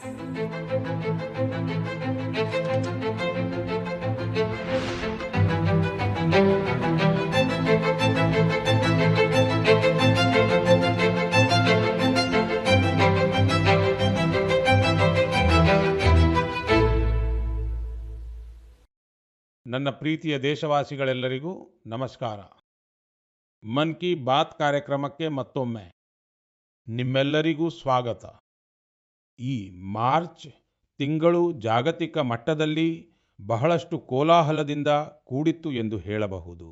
ನನ್ನ ಪ್ರೀತಿಯ ದೇಶವಾಸಿಗಳೆಲ್ಲರಿಗೂ ನಮಸ್ಕಾರ. ಮನ್ ಕಿ ಬಾತ್ ಕಾರ್ಯಕ್ರಮಕ್ಕೆ ಮತ್ತೊಮ್ಮೆ ನಿಮ್ಮೆಲ್ಲರಿಗೂ ಸ್ವಾಗತ. ಈ ಮಾರ್ಚ್ ತಿಂಗಳು ಜಾಗತಿಕ ಮಟ್ಟದಲ್ಲಿ ಬಹಳಷ್ಟು ಕೋಲಾಹಲದಿಂದ ಕೂಡಿತ್ತು ಎಂದು ಹೇಳಬಹುದು.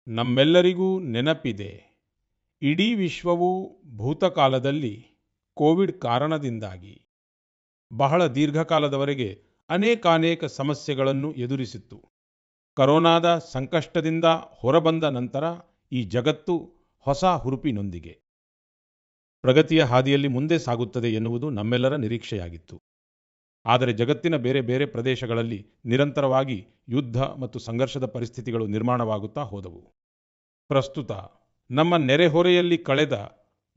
ನಮ್ಮೆಲ್ಲರಿಗೂ ನೆನಪಿದೆ, ಇಡೀ ವಿಶ್ವವು ಭೂತಕಾಲದಲ್ಲಿ ಕೋವಿಡ್ ಕಾರಣದಿಂದಾಗಿ ಬಹಳ ದೀರ್ಘಕಾಲದವರೆಗೆ ಅನೇಕಾನೇಕ ಸಮಸ್ಯೆಗಳನ್ನು ಎದುರಿಸಿತ್ತು. ಕರೋನಾದ ಸಂಕಷ್ಟದಿಂದ ಹೊರಬಂದ ನಂತರ ಈ ಜಗತ್ತು ಹೊಸ ಹುರುಪಿನೊಂದಿಗೆ ಪ್ರಗತಿಯ ಹಾದಿಯಲ್ಲಿ ಮುಂದೆ ಸಾಗುತ್ತದೆ ಎನ್ನುವುದು ನಮ್ಮೆಲ್ಲರ ನಿರೀಕ್ಷೆಯಾಗಿತ್ತು. ಆದರೆ ಜಗತ್ತಿನ ಬೇರೆ ಬೇರೆ ಪ್ರದೇಶಗಳಲ್ಲಿ ನಿರಂತರವಾಗಿ ಯುದ್ಧ ಮತ್ತು ಸಂಘರ್ಷದ ಪರಿಸ್ಥಿತಿಗಳು ನಿರ್ಮಾಣವಾಗುತ್ತಾ ಹೋದವು. ಪ್ರಸ್ತುತ ನಮ್ಮ ನೆರೆಹೊರೆಯಲ್ಲಿ ಕಳೆದ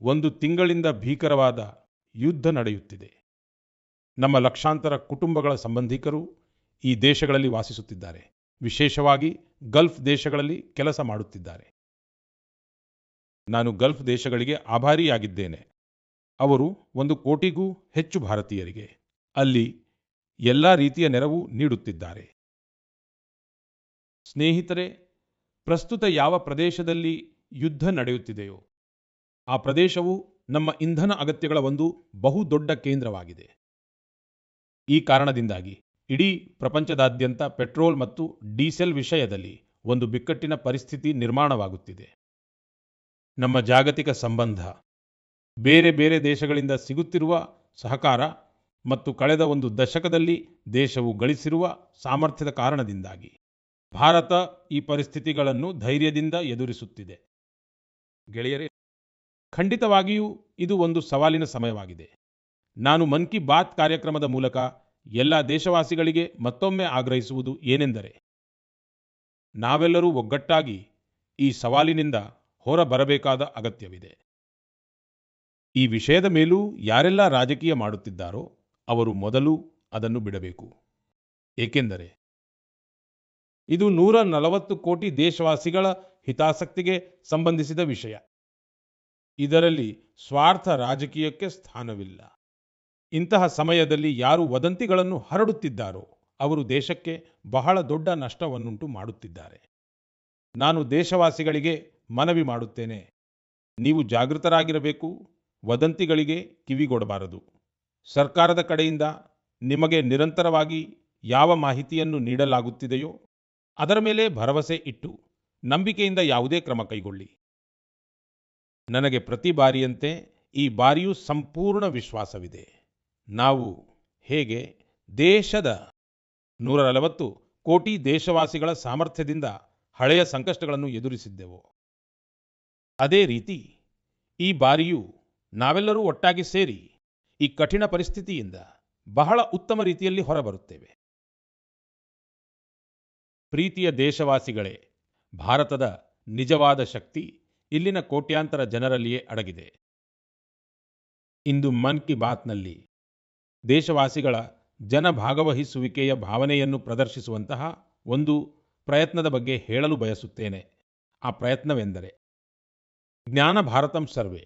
ಒಂದು ತಿಂಗಳಿಂದ ಭೀಕರವಾದ ಯುದ್ಧ ನಡೆಯುತ್ತಿದೆ. ನಮ್ಮ ಲಕ್ಷಾಂತರ ಕುಟುಂಬಗಳ ಸಂಬಂಧಿಕರು ಈ ದೇಶಗಳಲ್ಲಿ ವಾಸಿಸುತ್ತಿದ್ದಾರೆ. ವಿಶೇಷವಾಗಿ ಗಲ್ಫ್ ದೇಶಗಳಲ್ಲಿ ಕೆಲಸ ಮಾಡುತ್ತಿದ್ದಾರೆ. ನಾನು ಗಲ್ಫ್ ದೇಶಗಳಿಗೆ ಆಭಾರಿಯಾಗಿದ್ದೇನೆ. ಅವರು 1 ಕೋಟಿಗೂ ಹೆಚ್ಚು ಭಾರತೀಯರಿಗೆ ಅಲ್ಲಿ ಎಲ್ಲ ರೀತಿಯ ನೆರವು ನೀಡುತ್ತಿದ್ದಾರೆ. ಸ್ನೇಹಿತರೆ, ಪ್ರಸ್ತುತ ಯಾವ ಪ್ರದೇಶದಲ್ಲಿ ಯುದ್ಧ ನಡೆಯುತ್ತಿದೆಯೋ ಆ ಪ್ರದೇಶವು ನಮ್ಮ ಇಂಧನ ಅಗತ್ಯಗಳ ಒಂದು ಬಹುದೊಡ್ಡ ಕೇಂದ್ರವಾಗಿದೆ. ಈ ಕಾರಣದಿಂದಾಗಿ ಇಡೀ ಪ್ರಪಂಚದಾದ್ಯಂತ ಪೆಟ್ರೋಲ್ ಮತ್ತು ಡೀಸೆಲ್ ವಿಷಯದಲ್ಲಿ ಒಂದು ಬಿಕ್ಕಟ್ಟಿನ ಪರಿಸ್ಥಿತಿ ನಿರ್ಮಾಣವಾಗುತ್ತಿದೆ. ನಮ್ಮ ಜಾಗತಿಕ ಸಂಬಂಧ, ಬೇರೆ ಬೇರೆ ದೇಶಗಳಿಂದ ಸಿಗುತ್ತಿರುವ ಸಹಕಾರ ಮತ್ತು ಕಳೆದ ಒಂದು ದಶಕದಲ್ಲಿ ದೇಶವು ಗಳಿಸಿರುವ ಸಾಮರ್ಥ್ಯದ ಕಾರಣದಿಂದಾಗಿ ಭಾರತ ಈ ಪರಿಸ್ಥಿತಿಗಳನ್ನು ಧೈರ್ಯದಿಂದ ಎದುರಿಸುತ್ತಿದೆ. ಗೆಳೆಯರೇ, ಖಂಡಿತವಾಗಿಯೂ ಇದು ಒಂದು ಸವಾಲಿನ ಸಮಯವಾಗಿದೆ. ನಾನು ಮನ್ ಕಿ ಬಾತ್ ಕಾರ್ಯಕ್ರಮದ ಮೂಲಕ ಎಲ್ಲ ದೇಶವಾಸಿಗಳಿಗೆ ಮತ್ತೊಮ್ಮೆ ಆಗ್ರಹಿಸುವುದು ಏನೆಂದರೆ, ನಾವೆಲ್ಲರೂ ಒಗ್ಗಟ್ಟಾಗಿ ಈ ಸವಾಲಿನಿಂದ ಹೊರಬರಬೇಕಾದ ಅಗತ್ಯವಿದೆ. ಈ ವಿಷಯದ ಮೇಲೂ ಯಾರೆಲ್ಲ ರಾಜಕೀಯ ಮಾಡುತ್ತಿದ್ದಾರೋ ಅವರು ಮೊದಲು ಅದನ್ನು ಬಿಡಬೇಕು. ಏಕೆಂದರೆ ಇದು 140 ಕೋಟಿ ದೇಶವಾಸಿಗಳ ಹಿತಾಸಕ್ತಿಗೆ ಸಂಬಂಧಿಸಿದ ವಿಷಯ. ಇದರಲ್ಲಿ ಸ್ವಾರ್ಥ ರಾಜಕೀಯಕ್ಕೆ ಸ್ಥಾನವಿಲ್ಲ. ಇಂತಹ ಸಮಯದಲ್ಲಿ ಯಾರು ವದಂತಿಗಳನ್ನು ಹರಡುತ್ತಿದ್ದಾರೋ ಅವರು ದೇಶಕ್ಕೆ ಬಹಳ ದೊಡ್ಡ ನಷ್ಟವನ್ನುಂಟು ಮಾಡುತ್ತಿದ್ದಾರೆ. ನಾನು ದೇಶವಾಸಿಗಳಿಗೆ ಮನವಿ ಮಾಡುತ್ತೇನೆ, ನೀವು ಜಾಗೃತರಾಗಿರಬೇಕು. ವದಂತಿಗಳಿಗೆ ಕಿವಿಗೊಡಬಾರದು. ಸರ್ಕಾರದ ಕಡೆಯಿಂದ ನಿಮಗೆ ನಿರಂತರವಾಗಿ ಯಾವ ಮಾಹಿತಿಯನ್ನು ನೀಡಲಾಗುತ್ತಿದೆಯೋ ಅದರ ಮೇಲೆ ಭರವಸೆ ಇಟ್ಟು ನಂಬಿಕೆಯಿಂದ ಯಾವುದೇ ಕ್ರಮ ಕೈಗೊಳ್ಳಿ. ನನಗೆ ಪ್ರತಿ ಬಾರಿಯಂತೆ ಈ ಬಾರಿಯೂ ಸಂಪೂರ್ಣ ವಿಶ್ವಾಸವಿದೆ. ನಾವು ಹೇಗೆ ದೇಶದ 140 ಕೋಟಿ ದೇಶವಾಸಿಗಳ ಸಾಮರ್ಥ್ಯದಿಂದ ಹಳೆಯ ಸಂಕಷ್ಟಗಳನ್ನು ಎದುರಿಸಿದ್ದೆವೋ ಅದೇ ರೀತಿ ಈ ಬಾರಿಯೂ ನಾವೆಲ್ಲರೂ ಒಟ್ಟಾಗಿ ಸೇರಿ ಈ ಕಠಿಣ ಪರಿಸ್ಥಿತಿಯಿಂದ ಬಹಳ ಉತ್ತಮ ರೀತಿಯಲ್ಲಿ ಹೊರಬರುತ್ತೇವೆ. ಪ್ರೀತಿಯ ದೇಶವಾಸಿಗಳೇ, ಭಾರತದ ನಿಜವಾದ ಶಕ್ತಿ ಇಲ್ಲಿನ ಕೋಟ್ಯಾಂತರ ಜನರಲ್ಲಿಯೇ ಅಡಗಿದೆ. ಇಂದು ಮನ್ ಕಿ ಬಾತ್ನಲ್ಲಿ ದೇಶವಾಸಿಗಳ ಜನಭಾಗವಹಿಸುವಿಕೆಯ ಭಾವನೆಯನ್ನು ಪ್ರದರ್ಶಿಸುವಂತಹ ಒಂದು ಪ್ರಯತ್ನದ ಬಗ್ಗೆ ಹೇಳಲು ಬಯಸುತ್ತೇನೆ. ಆ ಪ್ರಯತ್ನವೆಂದರೆ ಜ್ಞಾನ ಭಾರತಂ ಸರ್ವೆ.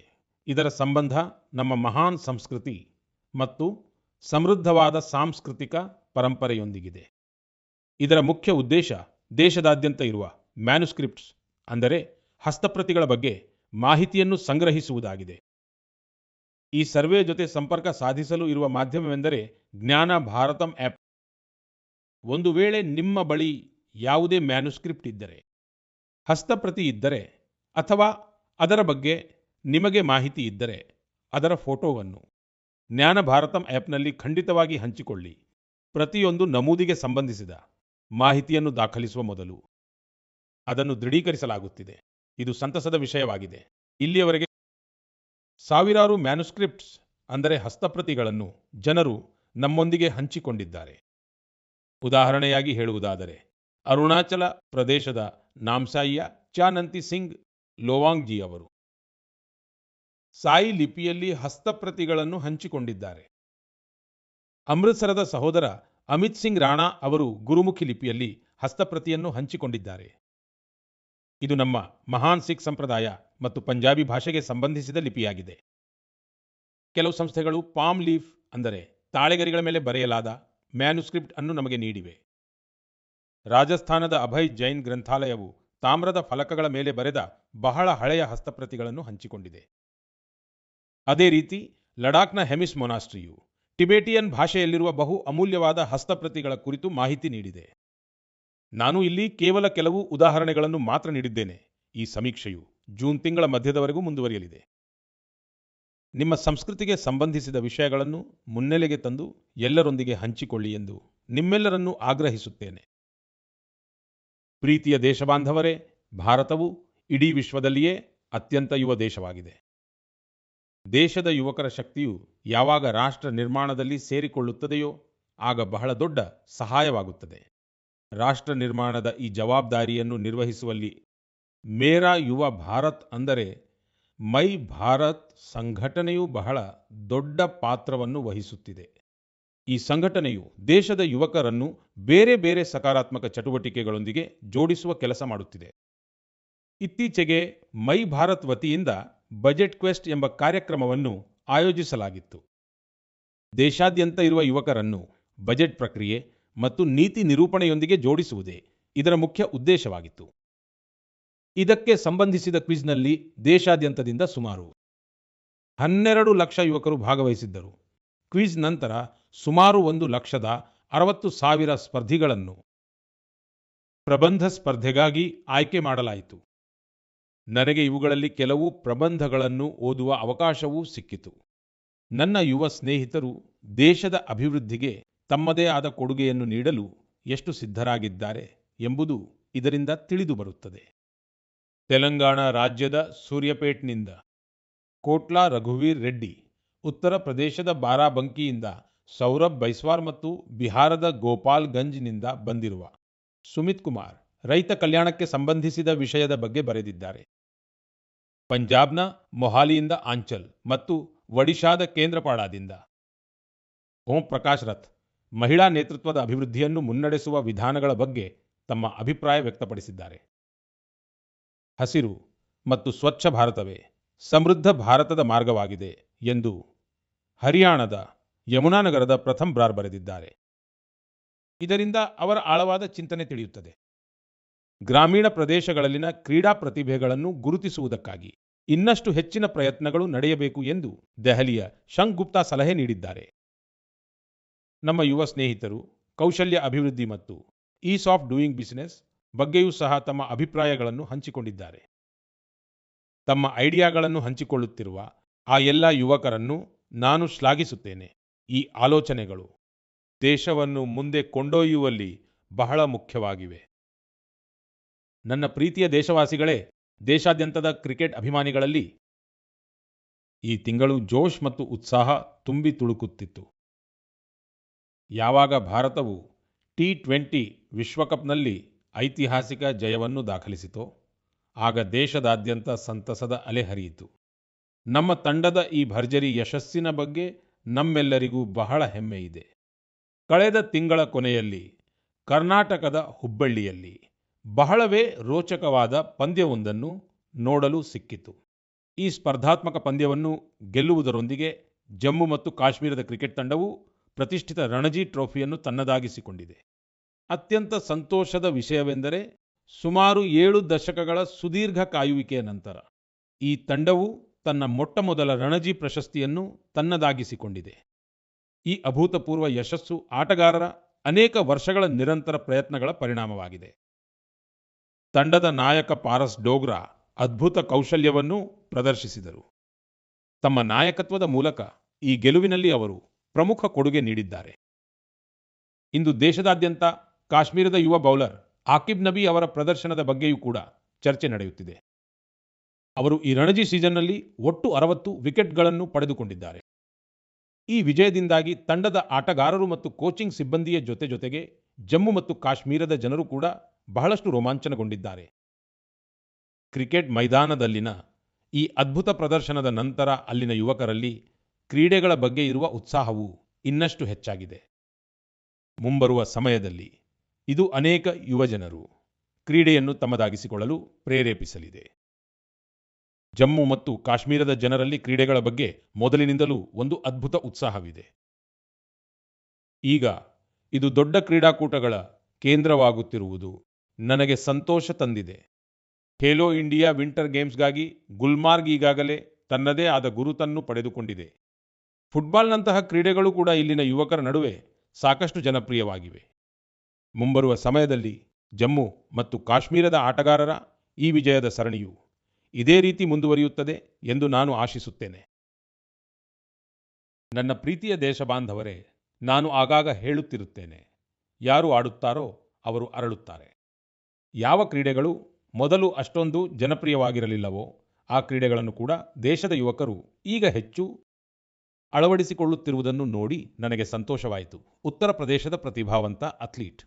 ಇದರ ಸಂಬಂಧ ನಮ್ಮ ಮಹಾನ್ ಸಂಸ್ಕೃತಿ ಮತ್ತು ಸಮೃದ್ಧವಾದ ಸಾಂಸ್ಕೃತಿಕ ಪರಂಪರೆಯೊಂದಿಗಿದೆ. ಇದರ ಮುಖ್ಯ ಉದ್ದೇಶ ದೇಶದಾದ್ಯಂತ ಇರುವ ಮ್ಯಾನುಸ್ಕ್ರಿಪ್ಟ್ಸ್ ಅಂದರೆ ಹಸ್ತಪ್ರತಿಗಳ ಬಗ್ಗೆ ಮಾಹಿತಿಯನ್ನು ಸಂಗ್ರಹಿಸುವುದಾಗಿದೆ. ಈ ಸರ್ವೆ ಜೊತೆ ಸಂಪರ್ಕ ಸಾಧಿಸಲು ಇರುವ ಮಾಧ್ಯಮವೆಂದರೆ ಜ್ಞಾನ ಭಾರತಂ ಆ್ಯಪ್. ಒಂದು ವೇಳೆ ನಿಮ್ಮ ಬಳಿ ಯಾವುದೇ ಮ್ಯಾನುಸ್ಕ್ರಿಪ್ಟ್ ಇದ್ದರೆ, ಹಸ್ತಪ್ರತಿ ಇದ್ದರೆ ಅಥವಾ ಅದರ ಬಗ್ಗೆ ನಿಮಗೆ ಮಾಹಿತಿ ಇದ್ದರೆ ಅದರ ಫೋಟೋವನ್ನು ಜ್ಞಾನ ಭಾರತಂ ಆ್ಯಪ್ನಲ್ಲಿ ಖಂಡಿತವಾಗಿ ಹಂಚಿಕೊಳ್ಳಿ. ಪ್ರತಿಯೊಂದು ನಮೂದಿಗೆ ಸಂಬಂಧಿಸಿದ ಮಾಹಿತಿಯನ್ನು ದಾಖಲಿಸುವ ಮೊದಲು ಅದನ್ನು ದೃಢೀಕರಿಸಲಾಗುತ್ತಿದೆ. ಇದು ಸಂತಸದ ವಿಷಯವಾಗಿದೆ. ಇಲ್ಲಿಯವರೆಗೆ ಸಾವಿರಾರು ಮ್ಯಾನುಸ್ಕ್ರಿಪ್ಟ್ಸ್ ಅಂದರೆ ಹಸ್ತಪ್ರತಿಗಳನ್ನು ಜನರು ನಮ್ಮೊಂದಿಗೆ ಹಂಚಿಕೊಂಡಿದ್ದಾರೆ. ಉದಾಹರಣೆಯಾಗಿ ಹೇಳುವುದಾದರೆ ಅರುಣಾಚಲ ಪ್ರದೇಶದ ನಾಮ್ಸಾಯಿಯ ಚಾನಂತಿ ಸಿಂಗ್ ಲೋವಾಂಗ್ ಜಿ ಅವರು ಸಾಯಿ ಲಿಪಿಯಲ್ಲಿ ಹಸ್ತಪ್ರತಿಗಳನ್ನು ಹಂಚಿಕೊಂಡಿದ್ದಾರೆ. ಅಮೃತಸರದ ಸಹೋದರ ಅಮಿತ್ ಸಿಂಗ್ ರಾಣಾ ಅವರು ಗುರುಮುಖಿ ಲಿಪಿಯಲ್ಲಿ ಹಸ್ತಪ್ರತಿಯನ್ನು ಹಂಚಿಕೊಂಡಿದ್ದಾರೆ. ಇದು ನಮ್ಮ ಮಹಾನ್ ಸಿಖ್ ಸಂಪ್ರದಾಯ ಮತ್ತು ಪಂಜಾಬಿ ಭಾಷೆಗೆ ಸಂಬಂಧಿಸಿದ ಲಿಪಿಯಾಗಿದೆ. ಕೆಲವು ಸಂಸ್ಥೆಗಳು ಪಾಮ್ ಲೀಫ್ ಅಂದರೆ ತಾಳೆಗರಿಗಳ ಮೇಲೆ ಬರೆಯಲಾದ ಮ್ಯಾನುಸ್ಕ್ರಿಪ್ಟ್ ಅನ್ನು ನಮಗೆ ನೀಡಿವೆ. ರಾಜಸ್ಥಾನದ ಅಭಯ್ ಜೈನ್ ಗ್ರಂಥಾಲಯವು ತಾಮ್ರದ ಫಲಕಗಳ ಮೇಲೆ ಬರೆದ ಬಹಳ ಹಳೆಯ ಹಸ್ತಪ್ರತಿಗಳನ್ನು ಹಂಚಿಕೊಂಡಿದೆ. ಅದೇ ರೀತಿ ಲಡಾಖ್ನ ಹೆಮಿಸ್ ಮೊನಾಸ್ಟ್ರಿಯು ಟಿಬೇಟಿಯನ್ ಭಾಷೆಯಲ್ಲಿರುವ ಬಹು ಅಮೂಲ್ಯವಾದ ಹಸ್ತಪ್ರತಿಗಳ ಕುರಿತು ಮಾಹಿತಿ ನೀಡಿದೆ. ನಾನು ಇಲ್ಲಿ ಕೇವಲ ಕೆಲವು ಉದಾಹರಣೆಗಳನ್ನು ಮಾತ್ರ ನೀಡಿದ್ದೇನೆ. ಈ ಸಮೀಕ್ಷೆಯು ಜೂನ್ ತಿಂಗಳ ಮಧ್ಯದವರೆಗೂ ಮುಂದುವರಿಯಲಿದೆ. ನಿಮ್ಮ ಸಂಸ್ಕೃತಿಗೆ ಸಂಬಂಧಿಸಿದ ವಿಷಯಗಳನ್ನು ಮುನ್ನೆಲೆಗೆ ತಂದು ಎಲ್ಲರೊಂದಿಗೆ ಹಂಚಿಕೊಳ್ಳಿ ಎಂದು ನಿಮ್ಮೆಲ್ಲರನ್ನೂ ಆಗ್ರಹಿಸುತ್ತೇನೆ. ಪ್ರೀತಿಯ ದೇಶಬಾಂಧವರೇ, ಭಾರತವು ಇಡೀ ವಿಶ್ವದಲ್ಲಿಯೇ ಅತ್ಯಂತ ಯುವ ದೇಶವಾಗಿದೆ. ದೇಶದ ಯುವಕರ ಶಕ್ತಿಯು ಯಾವಾಗ ರಾಷ್ಟ್ರ ನಿರ್ಮಾಣದಲ್ಲಿ ಸೇರಿಕೊಳ್ಳುತ್ತದೆಯೋ ಆಗ ಬಹಳ ದೊಡ್ಡ ಸಹಾಯವಾಗುತ್ತದೆ. ರಾಷ್ಟ್ರ ನಿರ್ಮಾಣದ ಈ ಜವಾಬ್ದಾರಿಯನ್ನು ನಿರ್ವಹಿಸುವಲ್ಲಿ ಮೇರಾ ಯುವ ಭಾರತ್ ಅಂದರೆ ಮೈ ಭಾರತ್ ಸಂಘಟನೆಯು ಬಹಳ ದೊಡ್ಡ ಪಾತ್ರವನ್ನು ವಹಿಸುತ್ತಿದೆ. ಈ ಸಂಘಟನೆಯು ದೇಶದ ಯುವಕರನ್ನು ಬೇರೆ ಬೇರೆ ಸಕಾರಾತ್ಮಕ ಚಟುವಟಿಕೆಗಳೊಂದಿಗೆ ಜೋಡಿಸುವ ಕೆಲಸ ಮಾಡುತ್ತಿದೆ. ಇತ್ತೀಚೆಗೆ ಮೈ ಭಾರತ್ ವತಿಯಿಂದ ಬಜೆಟ್ ಕ್ವೆಸ್ಟ್ ಎಂಬ ಕಾರ್ಯಕ್ರಮವನ್ನು ಆಯೋಜಿಸಲಾಗಿತ್ತು. ದೇಶಾದ್ಯಂತ ಇರುವ ಯುವಕರನ್ನು ಬಜೆಟ್ ಪ್ರಕ್ರಿಯೆ ಮತ್ತು ನೀತಿ ನಿರೂಪಣೆಯೊಂದಿಗೆ ಜೋಡಿಸುವುದೇ ಇದರ ಮುಖ್ಯ ಉದ್ದೇಶವಾಗಿತ್ತು. ಇದಕ್ಕೆ ಸಂಬಂಧಿಸಿದ ಕ್ವಿಜ್ನಲ್ಲಿ ದೇಶಾದ್ಯಂತದಿಂದ ಸುಮಾರು 12 ಲಕ್ಷ ಯುವಕರು ಭಾಗವಹಿಸಿದ್ದರು. ಕ್ವಿಜ್ ನಂತರ ಸುಮಾರು 1,60,000 ಸ್ಪರ್ಧಿಗಳನ್ನು ಪ್ರಬಂಧ ಸ್ಪರ್ಧೆಗಾಗಿ ಆಯ್ಕೆ ಮಾಡಲಾಯಿತು. ನನಗೆ ಇವುಗಳಲ್ಲಿ ಕೆಲವು ಪ್ರಬಂಧಗಳನ್ನು ಓದುವ ಅವಕಾಶವೂ ಸಿಕ್ಕಿತು. ನನ್ನ ಯುವ ಸ್ನೇಹಿತರು ದೇಶದ ಅಭಿವೃದ್ಧಿಗೆ ತಮ್ಮದೇ ಆದ ಕೊಡುಗೆಯನ್ನು ನೀಡಲು ಎಷ್ಟು ಸಿದ್ಧರಾಗಿದ್ದಾರೆ ಎಂಬುದು ಇದರಿಂದ ತಿಳಿದು ಬರುತ್ತದೆ. ತೆಲಂಗಾಣ ರಾಜ್ಯದ ಸೂರ್ಯಪೇಟ್ನಿಂದ ಕೋಟ್ಲಾ ರಘುವೀರ್ ರೆಡ್ಡಿ, ಉತ್ತರ ಪ್ರದೇಶದ ಬಾರಾಬಂಕಿಯಿಂದ ಸೌರಭ್ ಬೈಸ್ವಾರ್ ಮತ್ತು ಬಿಹಾರದ ಗೋಪಾಲ್ಗಂಜ್ನಿಂದ ಬಂದಿರುವ ಸುಮಿತ್ ಕುಮಾರ್ ರೈತ ಕಲ್ಯಾಣಕ್ಕೆ ಸಂಬಂಧಿಸಿದ ವಿಷಯದ ಬಗ್ಗೆ ಬರೆದಿದ್ದಾರೆ. ಪಂಜಾಬ್ನ ಮೊಹಾಲಿಯಿಂದ ಆಂಚಲ್ ಮತ್ತು ಒಡಿಶಾದ ಕೇಂದ್ರಪಾಡಾದಿಂದ ಓಂ ಪ್ರಕಾಶ್ ರಥ್ ಮಹಿಳಾ ನೇತೃತ್ವದ ಅಭಿವೃದ್ಧಿಯನ್ನು ಮುನ್ನಡೆಸುವ ವಿಧಾನಗಳ ಬಗ್ಗೆ ತಮ್ಮ ಅಭಿಪ್ರಾಯ ವ್ಯಕ್ತಪಡಿಸಿದ್ದಾರೆ. ಹಸಿರು ಮತ್ತು ಸ್ವಚ್ಛ ಭಾರತವೇ ಸಮೃದ್ಧ ಭಾರತದ ಮಾರ್ಗವಾಗಿದೆ ಎಂದು ಹರಿಯಾಣದ ಯಮುನಾನಗರದ ಪ್ರಥಮ್ ಬ್ರಾರ್ ಬರೆದಿದ್ದಾರೆ. ಇದರಿಂದ ಅವರ ಆಳವಾದ ಚಿಂತನೆ ತಿಳಿಯುತ್ತದೆ. ಗ್ರಾಮೀಣ ಪ್ರದೇಶಗಳಲ್ಲಿನ ಕ್ರೀಡಾ ಪ್ರತಿಭೆಗಳನ್ನು ಗುರುತಿಸುವುದಕ್ಕಾಗಿ ಇನ್ನಷ್ಟು ಹೆಚ್ಚಿನ ಪ್ರಯತ್ನಗಳು ನಡೆಯಬೇಕು ಎಂದು ದೆಹಲಿಯ ಶಂಕ್ ಗುಪ್ತಾ ಸಲಹೆ ನೀಡಿದ್ದಾರೆ. ನಮ್ಮ ಯುವ ಸ್ನೇಹಿತರು ಕೌಶಲ್ಯ ಅಭಿವೃದ್ಧಿ ಮತ್ತು ಈಸ್ ಆಫ್ ಡೂಯಿಂಗ್ ಬಿಸಿನೆಸ್ ಬಗ್ಗೆಯೂ ಸಹ ತಮ್ಮ ಅಭಿಪ್ರಾಯಗಳನ್ನು ಹಂಚಿಕೊಂಡಿದ್ದಾರೆ. ತಮ್ಮ ಐಡಿಯಾಗಳನ್ನು ಹಂಚಿಕೊಳ್ಳುತ್ತಿರುವ ಆ ಎಲ್ಲ ಯುವಕರನ್ನು ನಾನು ಶ್ಲಾಘಿಸುತ್ತೇನೆ. ಈ ಆಲೋಚನೆಗಳು ದೇಶವನ್ನು ಮುಂದೆ ಕೊಂಡೊಯ್ಯುವಲ್ಲಿ ಬಹಳ ಮುಖ್ಯವಾಗಿವೆ. ನನ್ನ ಪ್ರೀತಿಯ ದೇಶವಾಸಿಗಳೇ, ದೇಶಾದ್ಯಂತದ ಕ್ರಿಕೆಟ್ ಅಭಿಮಾನಿಗಳಲ್ಲಿ ಈ ತಿಂಗಳು ಜೋಶ್ ಮತ್ತು ಉತ್ಸಾಹ ತುಂಬಿ ತುಳುಕುತ್ತಿತ್ತು. ಯಾವಾಗ ಭಾರತವು T20 ವಿಶ್ವಕಪ್ನಲ್ಲಿ ಐತಿಹಾಸಿಕ ಜಯವನ್ನು ದಾಖಲಿಸಿತೋ ಆಗ ದೇಶದಾದ್ಯಂತ ಸಂತಸದ ಅಲೆ ಹರಿಯಿತು. ನಮ್ಮ ತಂಡದ ಈ ಭರ್ಜರಿ ಯಶಸ್ಸಿನ ಬಗ್ಗೆ ನಮ್ಮೆಲ್ಲರಿಗೂ ಬಹಳ ಹೆಮ್ಮೆ ಇದೆ. ಕಳೆದ ತಿಂಗಳ ಕೊನೆಯಲ್ಲಿ ಕರ್ನಾಟಕದ ಹುಬ್ಬಳ್ಳಿಯಲ್ಲಿ ಬಹಳವೇ ರೋಚಕವಾದ ಪಂದ್ಯವೊಂದನ್ನು ನೋಡಲು ಸಿಕ್ಕಿತು. ಈ ಸ್ಪರ್ಧಾತ್ಮಕ ಪಂದ್ಯವನ್ನು ಗೆಲ್ಲುವುದರೊಂದಿಗೆ ಜಮ್ಮು ಮತ್ತು ಕಾಶ್ಮೀರದ ಕ್ರಿಕೆಟ್ ತಂಡವು ಪ್ರತಿಷ್ಠಿತ ರಣಜಿ ಟ್ರೋಫಿಯನ್ನು ತನ್ನದಾಗಿಸಿಕೊಂಡಿದೆ. ಅತ್ಯಂತ ಸಂತೋಷದ ವಿಷಯವೆಂದರೆ ಸುಮಾರು 7 ದಶಕಗಳ ಸುದೀರ್ಘ ಕಾಯುವಿಕೆಯ ನಂತರ ಈ ತಂಡವು ತನ್ನ ಮೊಟ್ಟಮೊದಲ ರಣಜಿ ಪ್ರಶಸ್ತಿಯನ್ನು ತನ್ನದಾಗಿಸಿಕೊಂಡಿದೆ. ಈ ಅಭೂತಪೂರ್ವ ಯಶಸ್ಸು ಆಟಗಾರರ ಅನೇಕ ವರ್ಷಗಳ ನಿರಂತರ ಪ್ರಯತ್ನಗಳ ಪರಿಣಾಮವಾಗಿದೆ. ತಂಡದ ನಾಯಕ ಪಾರಸ್ ಡೋಗ್ರಾ ಅದ್ಭುತ ಕೌಶಲ್ಯವನ್ನು ಪ್ರದರ್ಶಿಸಿದರು. ತಮ್ಮ ನಾಯಕತ್ವದ ಮೂಲಕ ಈ ಗೆಲುವಿನಲ್ಲಿ ಅವರು ಪ್ರಮುಖ ಕೊಡುಗೆ ನೀಡಿದ್ದಾರೆ. ಇಂದು ದೇಶದಾದ್ಯಂತ ಕಾಶ್ಮೀರದ ಯುವ ಬೌಲರ್ ಆಕಿಬ್ ನಬಿ ಅವರ ಪ್ರದರ್ಶನದ ಬಗ್ಗೆಯೂ ಕೂಡ ಚರ್ಚೆ ನಡೆಯುತ್ತಿದೆ. ಅವರು ಈ ರಣಜಿ ಸೀಸನ್ನಲ್ಲಿ ಒಟ್ಟು 60 ವಿಕೆಟ್ಗಳನ್ನು ಪಡೆದುಕೊಂಡಿದ್ದಾರೆ. ಈ ವಿಜಯದಿಂದಾಗಿ ತಂಡದ ಆಟಗಾರರು ಮತ್ತು ಕೋಚಿಂಗ್ ಸಿಬ್ಬಂದಿಯ ಜೊತೆಗೆ ಜಮ್ಮು ಮತ್ತು ಕಾಶ್ಮೀರದ ಜನರು ಕೂಡ ಬಹಳಷ್ಟು ರೋಮಾಂಚನಗೊಂಡಿದ್ದಾರೆ. ಕ್ರಿಕೆಟ್ ಮೈದಾನದಲ್ಲಿನ ಈ ಅದ್ಭುತ ಪ್ರದರ್ಶನದ ನಂತರ ಅಲ್ಲಿನ ಯುವಕರಲ್ಲಿ ಕ್ರೀಡೆಗಳ ಬಗ್ಗೆ ಇರುವ ಉತ್ಸಾಹವು ಇನ್ನಷ್ಟು ಹೆಚ್ಚಾಗಿದೆ. ಮುಂಬರುವ ಸಮಯದಲ್ಲಿ ಇದು ಅನೇಕ ಯುವಜನರು ಕ್ರೀಡೆಯನ್ನು ತಮ್ಮದಾಗಿಸಿಕೊಳ್ಳಲು ಪ್ರೇರೇಪಿಸಲಿದೆ. ಜಮ್ಮು ಮತ್ತು ಕಾಶ್ಮೀರದ ಜನರಲ್ಲಿ ಕ್ರೀಡೆಗಳ ಬಗ್ಗೆ ಮೊದಲಿನಿಂದಲೂ ಒಂದು ಅದ್ಭುತ ಉತ್ಸಾಹವಿದೆ. ಈಗ ಇದು ದೊಡ್ಡ ಕ್ರೀಡಾಕೂಟಗಳ ಕೇಂದ್ರವಾಗುತ್ತಿರುವುದು ನನಗೆ ಸಂತೋಷ ತಂದಿದೆ. ಖೇಲೋ ಇಂಡಿಯಾ ವಿಂಟರ್ ಗೇಮ್ಸ್ಗಾಗಿ ಗುಲ್ಮಾರ್ಗ್ ಈಗಾಗಲೇ ತನ್ನದೇ ಆದ ಗುರುತನ್ನು ಪಡೆದುಕೊಂಡಿದೆ. ಫುಟ್ಬಾಲ್ನಂತಹ ಕ್ರೀಡೆಗಳು ಕೂಡ ಇಲ್ಲಿನ ಯುವಕರ ನಡುವೆ ಸಾಕಷ್ಟು ಜನಪ್ರಿಯವಾಗಿವೆ. ಮುಂಬರುವ ಸಮಯದಲ್ಲಿ ಜಮ್ಮು ಮತ್ತು ಕಾಶ್ಮೀರದ ಆಟಗಾರರ ಈ ವಿಜಯದ ಸರಣಿಯು ಇದೇ ರೀತಿ ಮುಂದುವರಿಯುತ್ತದೆ ಎಂದು ನಾನು ಆಶಿಸುತ್ತೇನೆ. ನನ್ನ ಪ್ರೀತಿಯ ದೇಶಬಾಂಧವರೇ, ನಾನು ಆಗಾಗ ಹೇಳುತ್ತಿರುತ್ತೇನೆ, ಯಾರು ಆಡುತ್ತಾರೋ ಅವರು ಅರಳುತ್ತಾರೆ. ಯಾವ ಕ್ರೀಡೆಗಳು ಮೊದಲು ಅಷ್ಟೊಂದು ಜನಪ್ರಿಯವಾಗಿರಲಿಲ್ಲವೋ ಆ ಕ್ರೀಡೆಗಳನ್ನು ಕೂಡ ದೇಶದ ಯುವಕರು ಈಗ ಹೆಚ್ಚು ಅಳವಡಿಸಿಕೊಳ್ಳುತ್ತಿರುವುದನ್ನು ನೋಡಿ ನನಗೆ ಸಂತೋಷವಾಯಿತು. ಉತ್ತರ ಪ್ರದೇಶದ ಪ್ರತಿಭಾವಂತ ಅಥ್ಲೀಟ್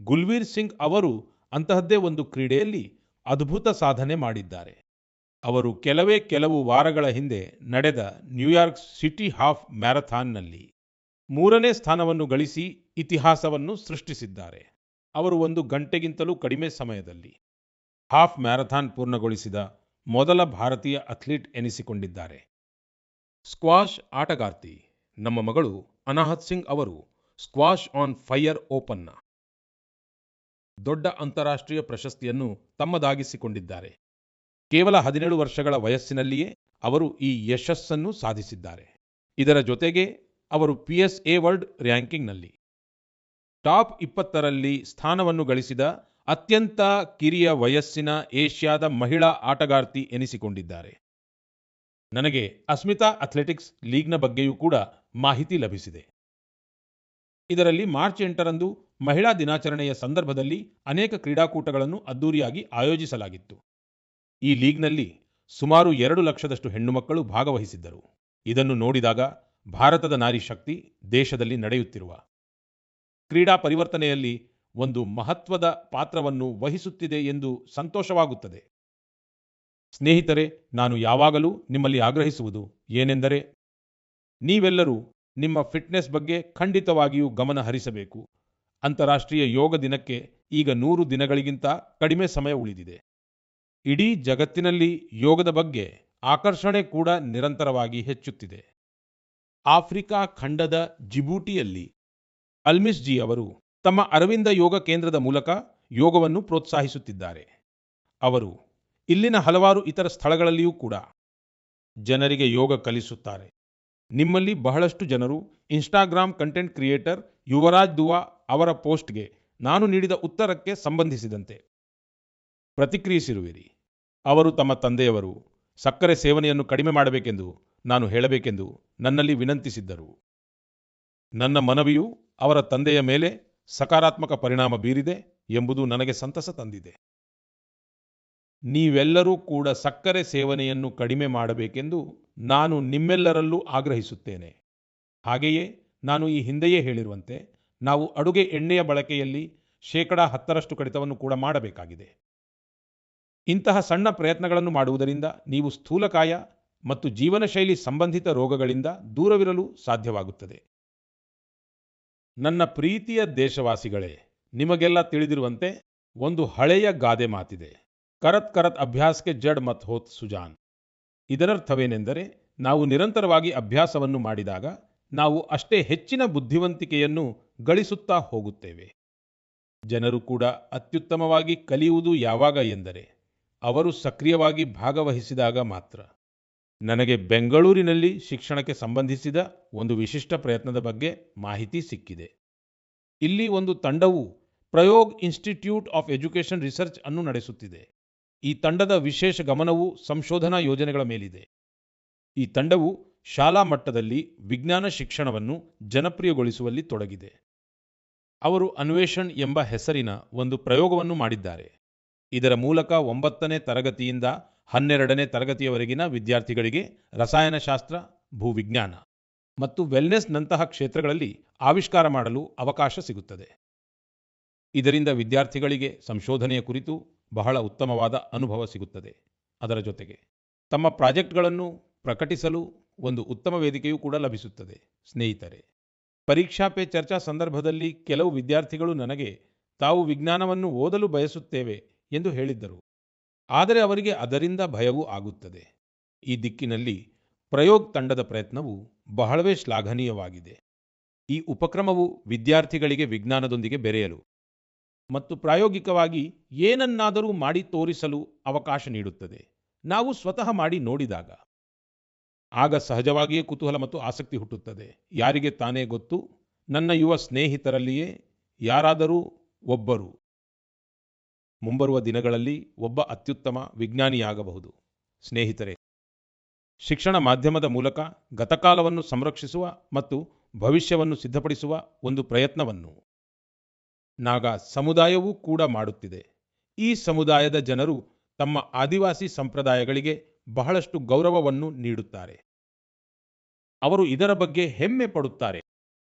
ಗುಲ್ವೀರ್ ಸಿಂಗ್ ಅವರು ಅಂತಹದ್ದೇ ಒಂದು ಕ್ರೀಡೆಯಲ್ಲಿ ಅದ್ಭುತ ಸಾಧನೆ ಮಾಡಿದ್ದಾರೆ. ಅವರು ಕೆಲವು ವಾರಗಳ ಹಿಂದೆ ನಡೆದ ನ್ಯೂಯಾರ್ಕ್ ಸಿಟಿ ಹಾಫ್ ಮ್ಯಾರಥಾನ್ನಲ್ಲಿ 3ನೇ ಸ್ಥಾನವನ್ನು ಗಳಿಸಿ ಇತಿಹಾಸವನ್ನು ಸೃಷ್ಟಿಸಿದ್ದಾರೆ. ಅವರು 1 ಗಂಟೆಗಿಂತಲೂ ಕಡಿಮೆ ಸಮಯದಲ್ಲಿ ಹಾಫ್ ಮ್ಯಾರಥಾನ್ ಪೂರ್ಣಗೊಳಿಸಿದ ಮೊದಲ ಭಾರತೀಯ ಅಥ್ಲೀಟ್ ಎನಿಸಿಕೊಂಡಿದ್ದಾರೆ. ಸ್ಕ್ವಾಷ್ ಆಟಗಾರ್ತಿ ನಮ್ಮ ಮಗಳು ಅನಾಹತ್ ಸಿಂಗ್ ಅವರು ಸ್ಕ್ವಾಷ್ ಆನ್ ಫೈರ್ ಓಪನ್ನ ದೊಡ್ಡ ಅಂತಾರಾಷ್ಟ್ರೀಯ ಪ್ರಶಸ್ತಿಯನ್ನು ತಮ್ಮದಾಗಿಸಿಕೊಂಡಿದ್ದಾರೆ. ಕೇವಲ 17 ವರ್ಷಗಳ ವಯಸ್ಸಿನಲ್ಲಿಯೇ ಅವರು ಈ ಯಶಸ್ಸನ್ನು ಸಾಧಿಸಿದ್ದಾರೆ. ಇದರ ಜೊತೆಗೆ ಅವರು PSA ವರ್ಲ್ಡ್ ರ್ಯಾಂಕಿಂಗ್ನಲ್ಲಿ ಟಾಪ್ 20ರಲ್ಲಿ ಸ್ಥಾನವನ್ನು ಗಳಿಸಿದ ಅತ್ಯಂತ ಕಿರಿಯ ವಯಸ್ಸಿನ ಏಷ್ಯಾದ ಮಹಿಳಾ ಆಟಗಾರ್ತಿ ಎನಿಸಿಕೊಂಡಿದ್ದಾರೆ. ನನಗೆ ಅಸ್ಮಿತಾ ಅಥ್ಲೆಟಿಕ್ಸ್ ಲೀಗ್ನ ಬಗ್ಗೆಯೂ ಕೂಡ ಮಾಹಿತಿ ಲಭಿಸಿದೆ. ಇದರಲ್ಲಿ ಮಾರ್ಚ್ 8ರಂದು ಮಹಿಳಾ ದಿನಾಚರಣೆಯ ಸಂದರ್ಭದಲ್ಲಿ ಅನೇಕ ಕ್ರೀಡಾಕೂಟಗಳನ್ನು ಅದ್ದೂರಿಯಾಗಿ ಆಯೋಜಿಸಲಾಗಿತ್ತು. ಈ ಲೀಗ್ನಲ್ಲಿ ಸುಮಾರು 2 ಲಕ್ಷದಷ್ಟು ಹೆಣ್ಣುಮಕ್ಕಳು ಭಾಗವಹಿಸಿದ್ದರು. ಇದನ್ನು ನೋಡಿದಾಗ ಭಾರತದ ನಾರಿ ಶಕ್ತಿ ದೇಶದಲ್ಲಿ ನಡೆಯುತ್ತಿರುವ ಕ್ರೀಡಾ ಪರಿವರ್ತನೆಯಲ್ಲಿ ಒಂದು ಮಹತ್ವದ ಪಾತ್ರವನ್ನು ವಹಿಸುತ್ತಿದೆ ಎಂದು ಸಂತೋಷವಾಗುತ್ತದೆ. ಸ್ನೇಹಿತರೆ, ನಾನು ಯಾವಾಗಲೂ ನಿಮ್ಮಲ್ಲಿ ಆಗ್ರಹಿಸುವುದು ಏನೆಂದರೆ, ನೀವೆಲ್ಲರೂ ನಿಮ್ಮ ಫಿಟ್ನೆಸ್ ಬಗ್ಗೆ ಖಂಡಿತವಾಗಿಯೂ ಗಮನ ಹರಿಸಬೇಕು. ಅಂತಾರಾಷ್ಟ್ರೀಯ ಯೋಗ ದಿನಕ್ಕೆ ಈಗ 100 ದಿನಗಳಿಗಿಂತ ಕಡಿಮೆ ಸಮಯ ಉಳಿದಿದೆ. ಇಡೀ ಜಗತ್ತಿನಲ್ಲಿ ಯೋಗದ ಬಗ್ಗೆ ಆಕರ್ಷಣೆ ಕೂಡ ನಿರಂತರವಾಗಿ ಹೆಚ್ಚುತ್ತಿದೆ. ಆಫ್ರಿಕಾ ಖಂಡದ ಜಿಬೂಟಿಯಲ್ಲಿ ಅಲ್ಮಿಸ್ ಜಿ ಅವರು ತಮ್ಮ ಅರವಿಂದ ಯೋಗ ಕೇಂದ್ರದ ಮೂಲಕ ಯೋಗವನ್ನು ಪ್ರೋತ್ಸಾಹಿಸುತ್ತಿದ್ದಾರೆ. ಅವರು ಇಲ್ಲಿನ ಹಲವಾರು ಇತರ ಸ್ಥಳಗಳಲ್ಲಿಯೂ ಕೂಡ ಜನರಿಗೆ ಯೋಗ ಕಲಿಸುತ್ತಾರೆ. ನಿಮ್ಮಲ್ಲಿ ಬಹಳಷ್ಟು ಜನರು ಇನ್ಸ್ಟಾಗ್ರಾಮ್ ಕಂಟೆಂಟ್ ಕ್ರಿಯೇಟರ್ ಯುವರಾಜ್ ದುವಾ ಅವರ ಪೋಸ್ಟ್ಗೆ ನಾನು ನೀಡಿದ ಉತ್ತರಕ್ಕೆ ಸಂಬಂಧಿಸಿದಂತೆ ಪ್ರತಿಕ್ರಿಯಿಸಿರುವಿರಿ. ಅವರು ತಮ್ಮ ತಂದೆಯವರು ಸಕ್ಕರೆ ಸೇವನೆಯನ್ನು ಕಡಿಮೆ ಮಾಡಬೇಕೆಂದು ನಾನು ಹೇಳಬೇಕೆಂದು ನನ್ನಲ್ಲಿ ವಿನಂತಿಸಿದ್ದರು. ನನ್ನ ಮನವಿಯು ಅವರ ತಂದೆಯ ಮೇಲೆ ಸಕಾರಾತ್ಮಕ ಪರಿಣಾಮ ಬೀರಿದೆ ಎಂಬುದು ನನಗೆ ಸಂತಸ ತಂದಿದೆ. ನೀವೆಲ್ಲರೂ ಕೂಡ ಸಕ್ಕರೆ ಸೇವನೆಯನ್ನು ಕಡಿಮೆ ಮಾಡಬೇಕೆಂದು ನಾನು ನಿಮ್ಮೆಲ್ಲರಲ್ಲೂ ಆಗ್ರಹಿಸುತ್ತೇನೆ. ಹಾಗೆಯೇ ನಾನು ಈ ಹಿಂದೆಯೇ ಹೇಳಿರುವಂತೆ ನಾವು ಅಡುಗೆ ಎಣ್ಣೆಯ ಬಳಕೆಯಲ್ಲಿ 10% ಕಡಿತವನ್ನು ಕೂಡ ಮಾಡಬೇಕಾಗಿದೆ. ಇಂತಹ ಸಣ್ಣ ಪ್ರಯತ್ನಗಳನ್ನು ಮಾಡುವುದರಿಂದ ನೀವು ಸ್ಥೂಲಕಾಯ ಮತ್ತು ಜೀವನ ಶೈಲಿ ಸಂಬಂಧಿತ ರೋಗಗಳಿಂದ ದೂರವಿರಲು ಸಾಧ್ಯವಾಗುತ್ತದೆ. ನನ್ನ ಪ್ರೀತಿಯ ದೇಶವಾಸಿಗಳೇ, ನಿಮಗೆಲ್ಲ ತಿಳಿದಿರುವಂತೆ ಒಂದು ಹಳೆಯ ಗಾದೆ ಮಾತಿದೆ, ಕರತ್ ಕರತ್ ಅಭ್ಯಾಸಕ್ಕೆ ಜಡ್ ಮತ್ ಹೋತ್ ಸುಜಾನ್. ಇದರರ್ಥವೇನೆಂದರೆ, ನಾವು ನಿರಂತರವಾಗಿ ಅಭ್ಯಾಸವನ್ನು ಮಾಡಿದಾಗ ನಾವು ಅಷ್ಟೇ ಹೆಚ್ಚಿನ ಬುದ್ಧಿವಂತಿಕೆಯನ್ನು ಗಳಿಸುತ್ತಾ ಹೋಗುತ್ತೇವೆ. ಜನರು ಕೂಡ ಅತ್ಯುತ್ತಮವಾಗಿ ಕಲಿಯುವುದು ಯಾವಾಗ ಎಂದರೆ ಅವರು ಸಕ್ರಿಯವಾಗಿ ಭಾಗವಹಿಸಿದಾಗ ಮಾತ್ರ. ನನಗೆ ಬೆಂಗಳೂರಿನಲ್ಲಿ ಶಿಕ್ಷಣಕ್ಕೆ ಸಂಬಂಧಿಸಿದ ಒಂದು ವಿಶಿಷ್ಟ ಪ್ರಯತ್ನದ ಬಗ್ಗೆ ಮಾಹಿತಿ ಸಿಕ್ಕಿದೆ. ಇಲ್ಲಿ ಒಂದು ತಂಡವು ಪ್ರಯೋಗ್ ಇನ್ಸ್ಟಿಟ್ಯೂಟ್ ಆಫ್ ಎಜುಕೇಷನ್ ರಿಸರ್ಚ್ ಅನ್ನು ನಡೆಸುತ್ತಿದೆ. ಈ ತಂಡದ ವಿಶೇಷ ಗಮನವು ಸಂಶೋಧನಾ ಯೋಜನೆಗಳ ಮೇಲಿದೆ. ಈ ತಂಡವು ಶಾಲಾ ಮಟ್ಟದಲ್ಲಿ ವಿಜ್ಞಾನ ಶಿಕ್ಷಣವನ್ನು ಜನಪ್ರಿಯಗೊಳಿಸುವಲ್ಲಿ ತೊಡಗಿದೆ. ಅವರು ಅನ್ವೇಷಣ್ ಎಂಬ ಹೆಸರಿನ ಒಂದು ಪ್ರಯೋಗವನ್ನು ಮಾಡಿದ್ದಾರೆ. ಇದರ ಮೂಲಕ 9ನೇ ತರಗತಿಯಿಂದ 12ನೇ ತರಗತಿಯವರೆಗಿನ ವಿದ್ಯಾರ್ಥಿಗಳಿಗೆ ರಸಾಯನಶಾಸ್ತ್ರ, ಭೂವಿಜ್ಞಾನ ಮತ್ತು ವೆಲ್ನೆಸ್ನಂತಹ ಕ್ಷೇತ್ರಗಳಲ್ಲಿ ಆವಿಷ್ಕಾರ ಮಾಡಲು ಅವಕಾಶ ಸಿಗುತ್ತದೆ. ಇದರಿಂದ ವಿದ್ಯಾರ್ಥಿಗಳಿಗೆ ಸಂಶೋಧನೆಯ ಕುರಿತು ಬಹಳ ಉತ್ತಮವಾದ ಅನುಭವ ಸಿಗುತ್ತದೆ. ಅದರ ಜೊತೆಗೆ ತಮ್ಮ ಪ್ರಾಜೆಕ್ಟ್ಗಳನ್ನು ಪ್ರಕಟಿಸಲು ಒಂದು ಉತ್ತಮ ವೇದಿಕೆಯೂ ಕೂಡ ಲಭಿಸುತ್ತದೆ. ಸ್ನೇಹಿತರೆ, ಪರೀಕ್ಷಾ ಪೇ ಚರ್ಚಾ ಸಂದರ್ಭದಲ್ಲಿ ಕೆಲವು ವಿದ್ಯಾರ್ಥಿಗಳು ನನಗೆ ತಾವು ವಿಜ್ಞಾನವನ್ನು ಓದಲು ಬಯಸುತ್ತೇವೆ ಎಂದು ಹೇಳಿದ್ದರು. ಆದರೆ ಅವರಿಗೆ ಅದರಿಂದ ಭಯವೂ ಆಗುತ್ತದೆ. ಈ ದಿಕ್ಕಿನಲ್ಲಿ ಪ್ರಯೋಗ್ ತಂಡದ ಪ್ರಯತ್ನವು ಬಹಳವೇ ಶ್ಲಾಘನೀಯವಾಗಿದೆ. ಈ ಉಪಕ್ರಮವು ವಿದ್ಯಾರ್ಥಿಗಳಿಗೆ ವಿಜ್ಞಾನದೊಂದಿಗೆ ಬೆರೆಯಲು ಮತ್ತು ಪ್ರಾಯೋಗಿಕವಾಗಿ ಏನನ್ನಾದರೂ ಮಾಡಿ ತೋರಿಸಲು ಅವಕಾಶ ನೀಡುತ್ತದೆ. ನಾವು ಸ್ವತಃ ಮಾಡಿ ನೋಡಿದಾಗ ಆಗ ಸಹಜವಾಗಿಯೇ ಕುತೂಹಲ ಮತ್ತು ಆಸಕ್ತಿ ಹುಟ್ಟುತ್ತದೆ. ಯಾರಿಗೆ ತಾನೇ ಗೊತ್ತು, ನನ್ನ ಯುವ ಸ್ನೇಹಿತರಲ್ಲಿಯೇ ಯಾರಾದರೂ ಒಬ್ಬರು ಮುಂಬರುವ ದಿನಗಳಲ್ಲಿ ಒಬ್ಬ ಅತ್ಯುತ್ತಮ ವಿಜ್ಞಾನಿಯಾಗಬಹುದು. ಸ್ನೇಹಿತರೆ, ಶಿಕ್ಷಣ ಮಾಧ್ಯಮದ ಮೂಲಕ ಗತಕಾಲವನ್ನು ಸಂರಕ್ಷಿಸುವ ಮತ್ತು ಭವಿಷ್ಯವನ್ನು ಸಿದ್ಧಪಡಿಸುವ ಒಂದು ಪ್ರಯತ್ನವನ್ನು ನಾಗಾ ಸಮುದಾಯವೂ ಕೂಡ ಮಾಡುತ್ತಿದೆ. ಈ ಸಮುದಾಯದ ಜನರು ತಮ್ಮ ಆದಿವಾಸಿ ಸಂಪ್ರದಾಯಗಳಿಗೆ ಬಹಳಷ್ಟು ಗೌರವವನ್ನು ನೀಡುತ್ತಾರೆ. ಅವರು ಇದರ ಬಗ್ಗೆ ಹೆಮ್ಮೆ ಪಡುತ್ತಾರೆ.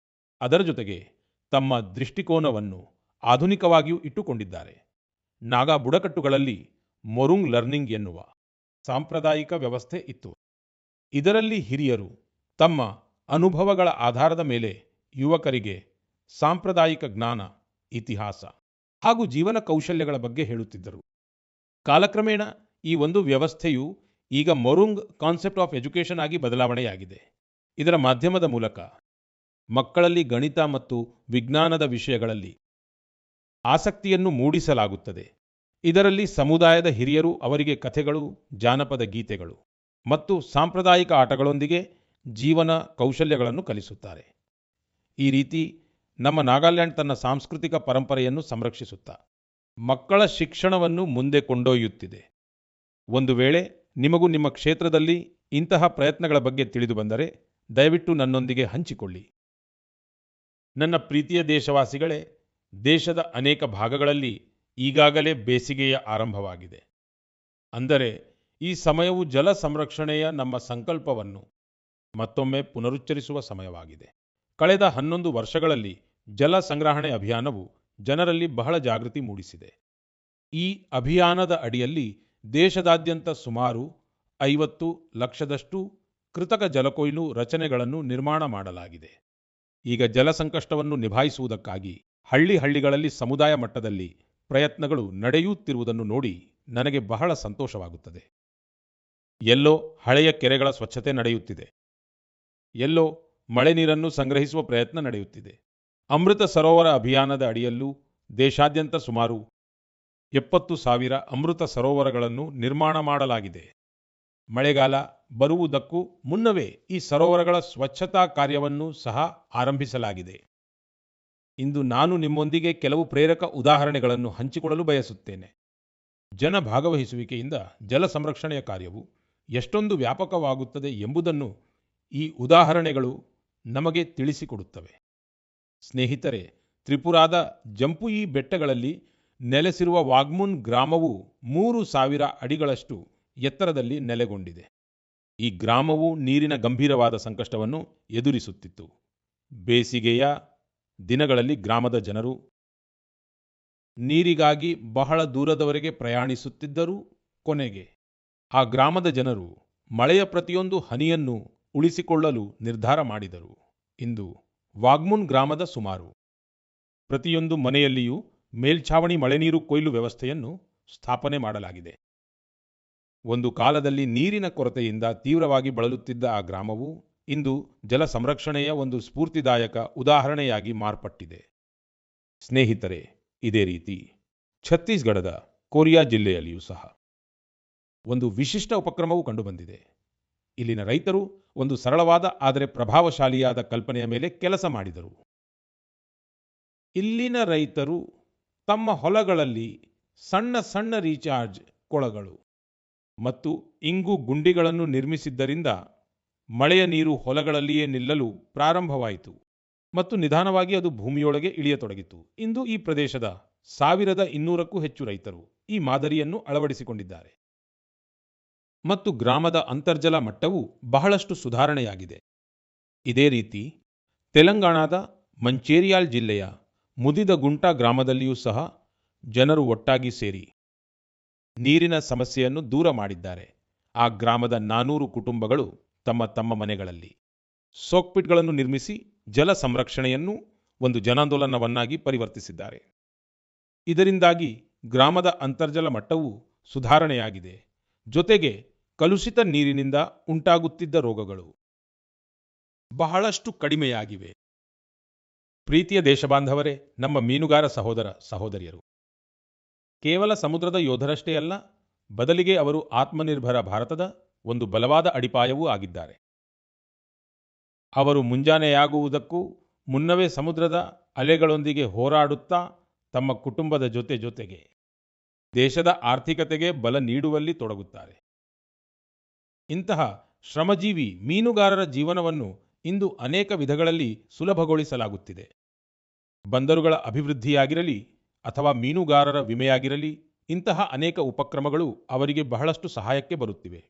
ಅದರ ಜೊತೆಗೆ ತಮ್ಮ ದೃಷ್ಟಿಕೋನವನ್ನು ಆಧುನಿಕವಾಗಿಯೂ ಇಟ್ಟುಕೊಂಡಿದ್ದಾರೆ. ನಾಗಾ ಬುಡಕಟ್ಟುಗಳಲ್ಲಿ ಮೊರುಂಗ್ ಲರ್ನಿಂಗ್ ಎನ್ನುವ ಸಾಂಪ್ರದಾಯಿಕ ವ್ಯವಸ್ಥೆ ಇತ್ತು. ಇದರಲ್ಲಿ ಹಿರಿಯರು ತಮ್ಮ ಅನುಭವಗಳ ಆಧಾರದ ಮೇಲೆ ಯುವಕರಿಗೆ ಸಾಂಪ್ರದಾಯಿಕ ಜ್ಞಾನ, ಇತಿಹಾಸ ಹಾಗೂ ಜೀವನ ಕೌಶಲ್ಯಗಳ ಬಗ್ಗೆ ಹೇಳುತ್ತಿದ್ದರು. ಕಾಲಕ್ರಮೇಣ ಈ ಒಂದು ವ್ಯವಸ್ಥೆಯು ಈಗ ಮೊರುಂಗ್ ಕಾನ್ಸೆಪ್ಟ್ ಆಫ್ ಎಜುಕೇಷನ್ ಆಗಿ ಬದಲಾವಣೆಯಾಗಿದೆ. ಇದರ ಮಾಧ್ಯಮದ ಮೂಲಕ ಮಕ್ಕಳಲ್ಲಿ ಗಣಿತ ಮತ್ತು ವಿಜ್ಞಾನದ ವಿಷಯಗಳಲ್ಲಿ ಆಸಕ್ತಿಯನ್ನು ಮೂಡಿಸಲಾಗುತ್ತದೆ. ಇದರಲ್ಲಿ ಸಮುದಾಯದ ಹಿರಿಯರು ಅವರಿಗೆ ಕಥೆಗಳು, ಜಾನಪದ ಗೀತೆಗಳು ಮತ್ತು ಸಾಂಪ್ರದಾಯಿಕ ಆಟಗಳೊಂದಿಗೆ ಜೀವನ ಕೌಶಲ್ಯಗಳನ್ನು ಕಲಿಸುತ್ತಾರೆ. ಈ ರೀತಿ ನಮ್ಮ ನಾಗಾಲ್ಯಾಂಡ್ ತನ್ನ ಸಾಂಸ್ಕೃತಿಕ ಪರಂಪರೆಯನ್ನು ಸಂರಕ್ಷಿಸುತ್ತಾ ಮಕ್ಕಳ ಶಿಕ್ಷಣವನ್ನು ಮುಂದೆ ಕೊಂಡೊಯ್ಯುತ್ತಿದೆ. ಒಂದು ವೇಳೆ ನಿಮಗೂ ನಿಮ್ಮ ಕ್ಷೇತ್ರದಲ್ಲಿ ಇಂತಹ ಪ್ರಯತ್ನಗಳ ಬಗ್ಗೆ ತಿಳಿದು ಬಂದರೆ ದಯವಿಟ್ಟು ನನ್ನೊಂದಿಗೆ ಹಂಚಿಕೊಳ್ಳಿ. ನನ್ನ ಪ್ರೀತಿಯ ದೇಶವಾಸಿಗಳೇ, ದೇಶದ ಅನೇಕ ಭಾಗಗಳಲ್ಲಿ ಈಗಾಗಲೇ ಬೇಸಿಗೆಯ ಆರಂಭವಾಗಿದೆ. ಅಂದರೆ ಈ ಸಮಯವು ಜಲ ಸಂರಕ್ಷಣೆಯ ನಮ್ಮ ಸಂಕಲ್ಪವನ್ನು ಮತ್ತೊಮ್ಮೆ ಪುನರುಚ್ಚರಿಸುವ ಸಮಯವಾಗಿದೆ. ಕಳೆದ 11 ವರ್ಷಗಳಲ್ಲಿ ಜಲ ಸಂಗ್ರಹಣೆ ಅಭಿಯಾನವು ಜನರಲ್ಲಿ ಬಹಳ ಜಾಗೃತಿ ಮೂಡಿಸಿದೆ. ಈ ಅಭಿಯಾನದ ಅಡಿಯಲ್ಲಿ ದೇಶದಾದ್ಯಂತ ಸುಮಾರು 50 ಲಕ್ಷದಷ್ಟು ಕೃತಕ ಜಲಕೊಯ್ಲು ರಚನೆಗಳನ್ನು ನಿರ್ಮಾಣ ಮಾಡಲಾಗಿದೆ. ಈಗ ಜಲ ಸಂಕಷ್ಟವನ್ನು ನಿಭಾಯಿಸುವುದಕ್ಕಾಗಿ ಹಳ್ಳಿಗಳಲ್ಲಿ ಸಮುದಾಯ ಮಟ್ಟದಲ್ಲಿ ಪ್ರಯತ್ನಗಳು ನಡೆಯುತ್ತಿರುವುದನ್ನು ನೋಡಿ ನನಗೆ ಬಹಳ ಸಂತೋಷವಾಗುತ್ತದೆ. ಎಲ್ಲೋ ಹಳೆಯ ಕೆರೆಗಳ ಸ್ವಚ್ಛತೆ ನಡೆಯುತ್ತಿದೆ, ಎಲ್ಲೋ ಮಳೆ ನೀರನ್ನು ಸಂಗ್ರಹಿಸುವ ಪ್ರಯತ್ನ ನಡೆಯುತ್ತಿದೆ. ಅಮೃತ ಸರೋವರ ಅಭಿಯಾನದ ಅಡಿಯಲ್ಲೂ ದೇಶಾದ್ಯಂತ ಸುಮಾರು 70,000 ಅಮೃತ ಸರೋವರಗಳನ್ನು ನಿರ್ಮಾಣ ಮಾಡಲಾಗಿದೆ. ಮಳೆಗಾಲ ಬರುವುದಕ್ಕೂ ಮುನ್ನವೇ ಈ ಸರೋವರಗಳ ಸ್ವಚ್ಛತಾ ಕಾರ್ಯವನ್ನು ಸಹ ಆರಂಭಿಸಲಾಗಿದೆ. ಇಂದು ನಾನು ನಿಮ್ಮೊಂದಿಗೆ ಕೆಲವು ಪ್ರೇರಕ ಉದಾಹರಣೆಗಳನ್ನು ಹಂಚಿಕೊಳ್ಳಲು ಬಯಸುತ್ತೇನೆ. ಜನ ಭಾಗವಹಿಸುವಿಕೆಯಿಂದ ಜಲ ಸಂರಕ್ಷಣೆಯ ಕಾರ್ಯವು ಎಷ್ಟೊಂದು ವ್ಯಾಪಕವಾಗುತ್ತದೆ ಎಂಬುದನ್ನು ಈ ಉದಾಹರಣೆಗಳು ನಮಗೆ ತಿಳಿಸಿಕೊಡುತ್ತವೆ. ಸ್ನೇಹಿತರೆ, ತ್ರಿಪುರಾದ ಜಂಪುಯಿ ಬೆಟ್ಟಗಳಲ್ಲಿ ನೆಲೆಸಿರುವ ವಾಗ್ಮುನ್ ಗ್ರಾಮವು 3,000 ಅಡಿಗಳಷ್ಟು ಎತ್ತರದಲ್ಲಿ ನೆಲೆಗೊಂಡಿದೆ. ಈ ಗ್ರಾಮವು ನೀರಿನ ಗಂಭೀರವಾದ ಸಂಕಷ್ಟವನ್ನು ಎದುರಿಸುತ್ತಿತ್ತು. ಬೇಸಿಗೆಯ ದಿನಗಳಲ್ಲಿ ಗ್ರಾಮದ ಜನರು ನೀರಿಗಾಗಿ ಬಹಳ ದೂರದವರೆಗೆ ಪ್ರಯಾಣಿಸುತ್ತಿದ್ದರೂ ಕೊನೆಗೆ ಆ ಗ್ರಾಮದ ಜನರು ಮಳೆಯ ಪ್ರತಿಯೊಂದು ಹನಿಯನ್ನು ಉಳಿಸಿಕೊಳ್ಳಲು ನಿರ್ಧಾರ ಮಾಡಿದರು. ಇಂದು ವಾಗ್ಮುನ್ ಗ್ರಾಮದ ಸುಮಾರು ಪ್ರತಿಯೊಂದು ಮನೆಯಲ್ಲಿಯೂ ಮೇಲ್ಛಾವಣಿ ಮಳೆನೀರು ಕೊಯ್ಲು ವ್ಯವಸ್ಥೆಯನ್ನು ಸ್ಥಾಪನೆ ಮಾಡಲಾಗಿದೆ. ಒಂದು ಕಾಲದಲ್ಲಿ ನೀರಿನ ಕೊರತೆಯಿಂದ ತೀವ್ರವಾಗಿ ಬಳಲುತ್ತಿದ್ದ ಆ ಗ್ರಾಮವು ಇಂದು ಜಲ ಸಂರಕ್ಷಣೆಯ ಒಂದು ಸ್ಫೂರ್ತಿದಾಯಕ ಉದಾಹರಣೆಯಾಗಿ ಮಾರ್ಪಟ್ಟಿದೆ. ಸ್ನೇಹಿತರೆ, ಇದೇ ರೀತಿ ಛತ್ತೀಸ್ಗಢದ ಕೋರಿಯಾ ಜಿಲ್ಲೆಯಲ್ಲಿಯೂ ಸಹ ಒಂದು ವಿಶಿಷ್ಟ ಉಪಕ್ರಮವು ಕಂಡುಬಂದಿದೆ. ಇಲ್ಲಿನ ರೈತರು ಒಂದು ಸರಳವಾದ ಆದರೆ ಪ್ರಭಾವಶಾಲಿಯಾದ ಕಲ್ಪನೆಯ ಮೇಲೆ ಕೆಲಸ ಮಾಡಿದರು. ಇಲ್ಲಿನ ರೈತರು ತಮ್ಮ ಹೊಲಗಳಲ್ಲಿ ಸಣ್ಣ ಸಣ್ಣ ರೀಚಾರ್ಜ್ ಕೊಳಗಳು ಮತ್ತು ಇಂಗು ಗುಂಡಿಗಳನ್ನು ನಿರ್ಮಿಸಿದ್ದರಿಂದ ಮಳೆಯ ನೀರು ಹೊಲಗಳಲ್ಲಿಯೇ ನಿಲ್ಲಲು ಪ್ರಾರಂಭವಾಯಿತು ಮತ್ತು ನಿಧಾನವಾಗಿ ಅದು ಭೂಮಿಯೊಳಗೆ ಇಳಿಯತೊಡಗಿತು. ಇಂದು ಈ ಪ್ರದೇಶದ 1,200ಕ್ಕೂ ಹೆಚ್ಚು ರೈತರು ಈ ಮಾದರಿಯನ್ನು ಅಳವಡಿಸಿಕೊಂಡಿದ್ದಾರೆ ಮತ್ತು ಗ್ರಾಮದ ಅಂತರ್ಜಲ ಮಟ್ಟವು ಬಹಳಷ್ಟು ಸುಧಾರಣೆಯಾಗಿದೆ. ಇದೇ ರೀತಿ ತೆಲಂಗಾಣದ ಮಂಚೇರಿಯಾಲ್ ಜಿಲ್ಲೆಯ ಮುದಿದಗುಂಟ ಗ್ರಾಮದಲ್ಲಿಯೂ ಸಹ ಜನರು ಒಟ್ಟಾಗಿ ಸೇರಿ ನೀರಿನ ಸಮಸ್ಯೆಯನ್ನು ದೂರ ಮಾಡಿದ್ದಾರೆ. ಆ ಗ್ರಾಮದ 400 ಕುಟುಂಬಗಳು ತಮ್ಮ ತಮ್ಮ ಮನೆಗಳಲ್ಲಿ ಸೋಕ್ಪಿಟ್ಗಳನ್ನು ನಿರ್ಮಿಸಿ ಜಲ ಸಂರಕ್ಷಣೆಯನ್ನು ಒಂದು ಜನಾಂದೋಲನವನ್ನಾಗಿ ಪರಿವರ್ತಿಸಿದ್ದಾರೆ. ಇದರಿಂದಾಗಿ ಗ್ರಾಮದ ಅಂತರ್ಜಲ ಮಟ್ಟವೂ ಸುಧಾರಣೆಯಾಗಿದೆ. ಜೊತೆಗೆ ಕಲುಷಿತ ನೀರಿನಿಂದ ಉಂಟಾಗುತ್ತಿದ್ದ ರೋಗಗಳು ಬಹಳಷ್ಟು ಕಡಿಮೆಯಾಗಿವೆ. ಪ್ರೀತಿಯ ದೇಶಬಾಂಧವರೇ, ನಮ್ಮ ಮೀನುಗಾರ ಸಹೋದರ ಸಹೋದರಿಯರು ಕೇವಲ ಸಮುದ್ರದ ಯೋಧರಷ್ಟೇ ಅಲ್ಲ, ಬದಲಿಗೆ ಅವರು ಆತ್ಮನಿರ್ಭರ ಭಾರತದ ಒಂದು ಬಲವಾದ ಅಡಿಪಾಯವೂ ಆಗಿದ್ದಾರೆ. ಅವರು ಮುಂಜಾನೆಯಾಗುವುದಕ್ಕೂ ಮುನ್ನವೇ ಸಮುದ್ರದ ಅಲೆಗಳೊಂದಿಗೆ ಹೋರಾಡುತ್ತಾ ತಮ್ಮ ಕುಟುಂಬದ ಜೊತೆಗೆ ದೇಶದ ಆರ್ಥಿಕತೆಗೆ ಬಲ ನೀಡುವಲ್ಲಿ ತೊಡಗುತ್ತಾರೆ. ಇಂತಹ ಶ್ರಮಜೀವಿ ಮೀನುಗಾರರ ಜೀವನವನ್ನು ಇಂದು ಅನೇಕ ವಿಧಗಳಲ್ಲಿ ಸುಲಭಗೊಳಿಸಲಾಗುತ್ತಿದೆ. ಬಂದರುಗಳ ಅಭಿವೃದ್ಧಿಯಾಗಿರಲಿ ಅಥವಾ ಮೀನುಗಾರರ ವಿಮೆಯಾಗಿರಲಿ, ಇಂತಹ ಅನೇಕ ಉಪಕ್ರಮಗಳು ಅವರಿಗೆ ಬಹಳಷ್ಟು ಸಹಾಯಕ್ಕೆ ಬರುತ್ತಿವೆ.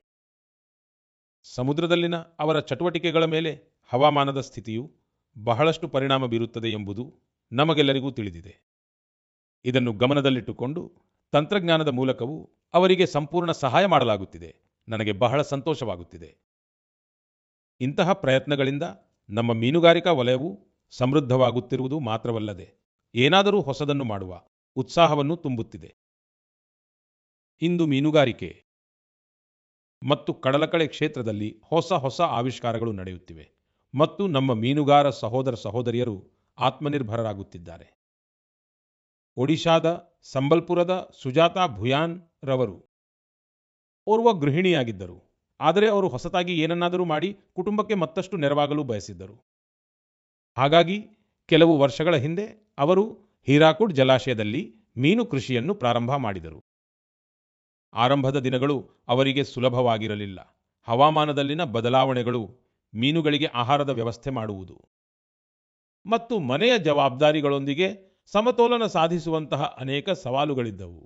ಸಮುದ್ರದಲ್ಲಿನ ಅವರ ಚಟುವಟಿಕೆಗಳ ಮೇಲೆ ಹವಾಮಾನದ ಸ್ಥಿತಿಯು ಬಹಳಷ್ಟು ಪರಿಣಾಮ ಬೀರುತ್ತದೆ ಎಂಬುದು ನಮಗೆಲ್ಲರಿಗೂ ತಿಳಿದಿದೆ. ಇದನ್ನು ಗಮನದಲ್ಲಿಟ್ಟುಕೊಂಡು ತಂತ್ರಜ್ಞಾನದ ಮೂಲಕವೂ ಅವರಿಗೆ ಸಂಪೂರ್ಣ ಸಹಾಯ ಮಾಡಲಾಗುತ್ತಿದೆ. ನನಗೆ ಬಹಳ ಸಂತೋಷವಾಗುತ್ತಿದೆ. ಇಂತಹ ಪ್ರಯತ್ನಗಳಿಂದ ನಮ್ಮ ಮೀನುಗಾರಿಕಾ ವಲಯವು ಸಮೃದ್ಧವಾಗುತ್ತಿರುವುದು ಮಾತ್ರವಲ್ಲದೆ ಏನಾದರೂ ಹೊಸದನ್ನು ಮಾಡುವ ಉತ್ಸಾಹವನ್ನು ತುಂಬುತ್ತಿದೆ. ಇಂದು ಮೀನುಗಾರಿಕೆ ಮತ್ತು ಕಡಲಕಳೆ ಕ್ಷೇತ್ರದಲ್ಲಿ ಹೊಸ ಆವಿಷ್ಕಾರಗಳು ನಡೆಯುತ್ತಿವೆ ಮತ್ತು ನಮ್ಮ ಮೀನುಗಾರ ಸಹೋದರ ಸಹೋದರಿಯರು ಆತ್ಮನಿರ್ಭರರಾಗುತ್ತಿದ್ದಾರೆ. ಒಡಿಶಾದ ಸಂಬಲ್ಪುರದ ಸುಜಾತಾ ಭುಯಾನ್ ರವರು ಓರ್ವ ಗೃಹಿಣಿಯಾಗಿದ್ದರು. ಆದರೆ ಅವರು ಹೊಸತಾಗಿ ಏನನ್ನಾದರೂ ಮಾಡಿ ಕುಟುಂಬಕ್ಕೆ ಮತ್ತಷ್ಟು ನೆರವಾಗಲು ಬಯಸಿದ್ದರು. ಹಾಗಾಗಿ ಕೆಲವು ವರ್ಷಗಳ ಹಿಂದೆ ಅವರು ಹೀರಾಕುಡ್ ಜಲಾಶಯದಲ್ಲಿ ಮೀನು ಕೃಷಿಯನ್ನು ಪ್ರಾರಂಭ ಮಾಡಿದರು. ಆರಂಭದ ದಿನಗಳು ಅವರಿಗೆ ಸುಲಭವಾಗಿರಲಿಲ್ಲ. ಹವಾಮಾನದಲ್ಲಿನ ಬದಲಾವಣೆಗಳು, ಮೀನುಗಳಿಗೆ ಆಹಾರದ ವ್ಯವಸ್ಥೆ ಮಾಡುವುದು ಮತ್ತು ಮನೆಯ ಜವಾಬ್ದಾರಿಗಳೊಂದಿಗೆ ಸಮತೋಲನ ಸಾಧಿಸುವಂತಹ ಅನೇಕ ಸವಾಲುಗಳಿದ್ದವು.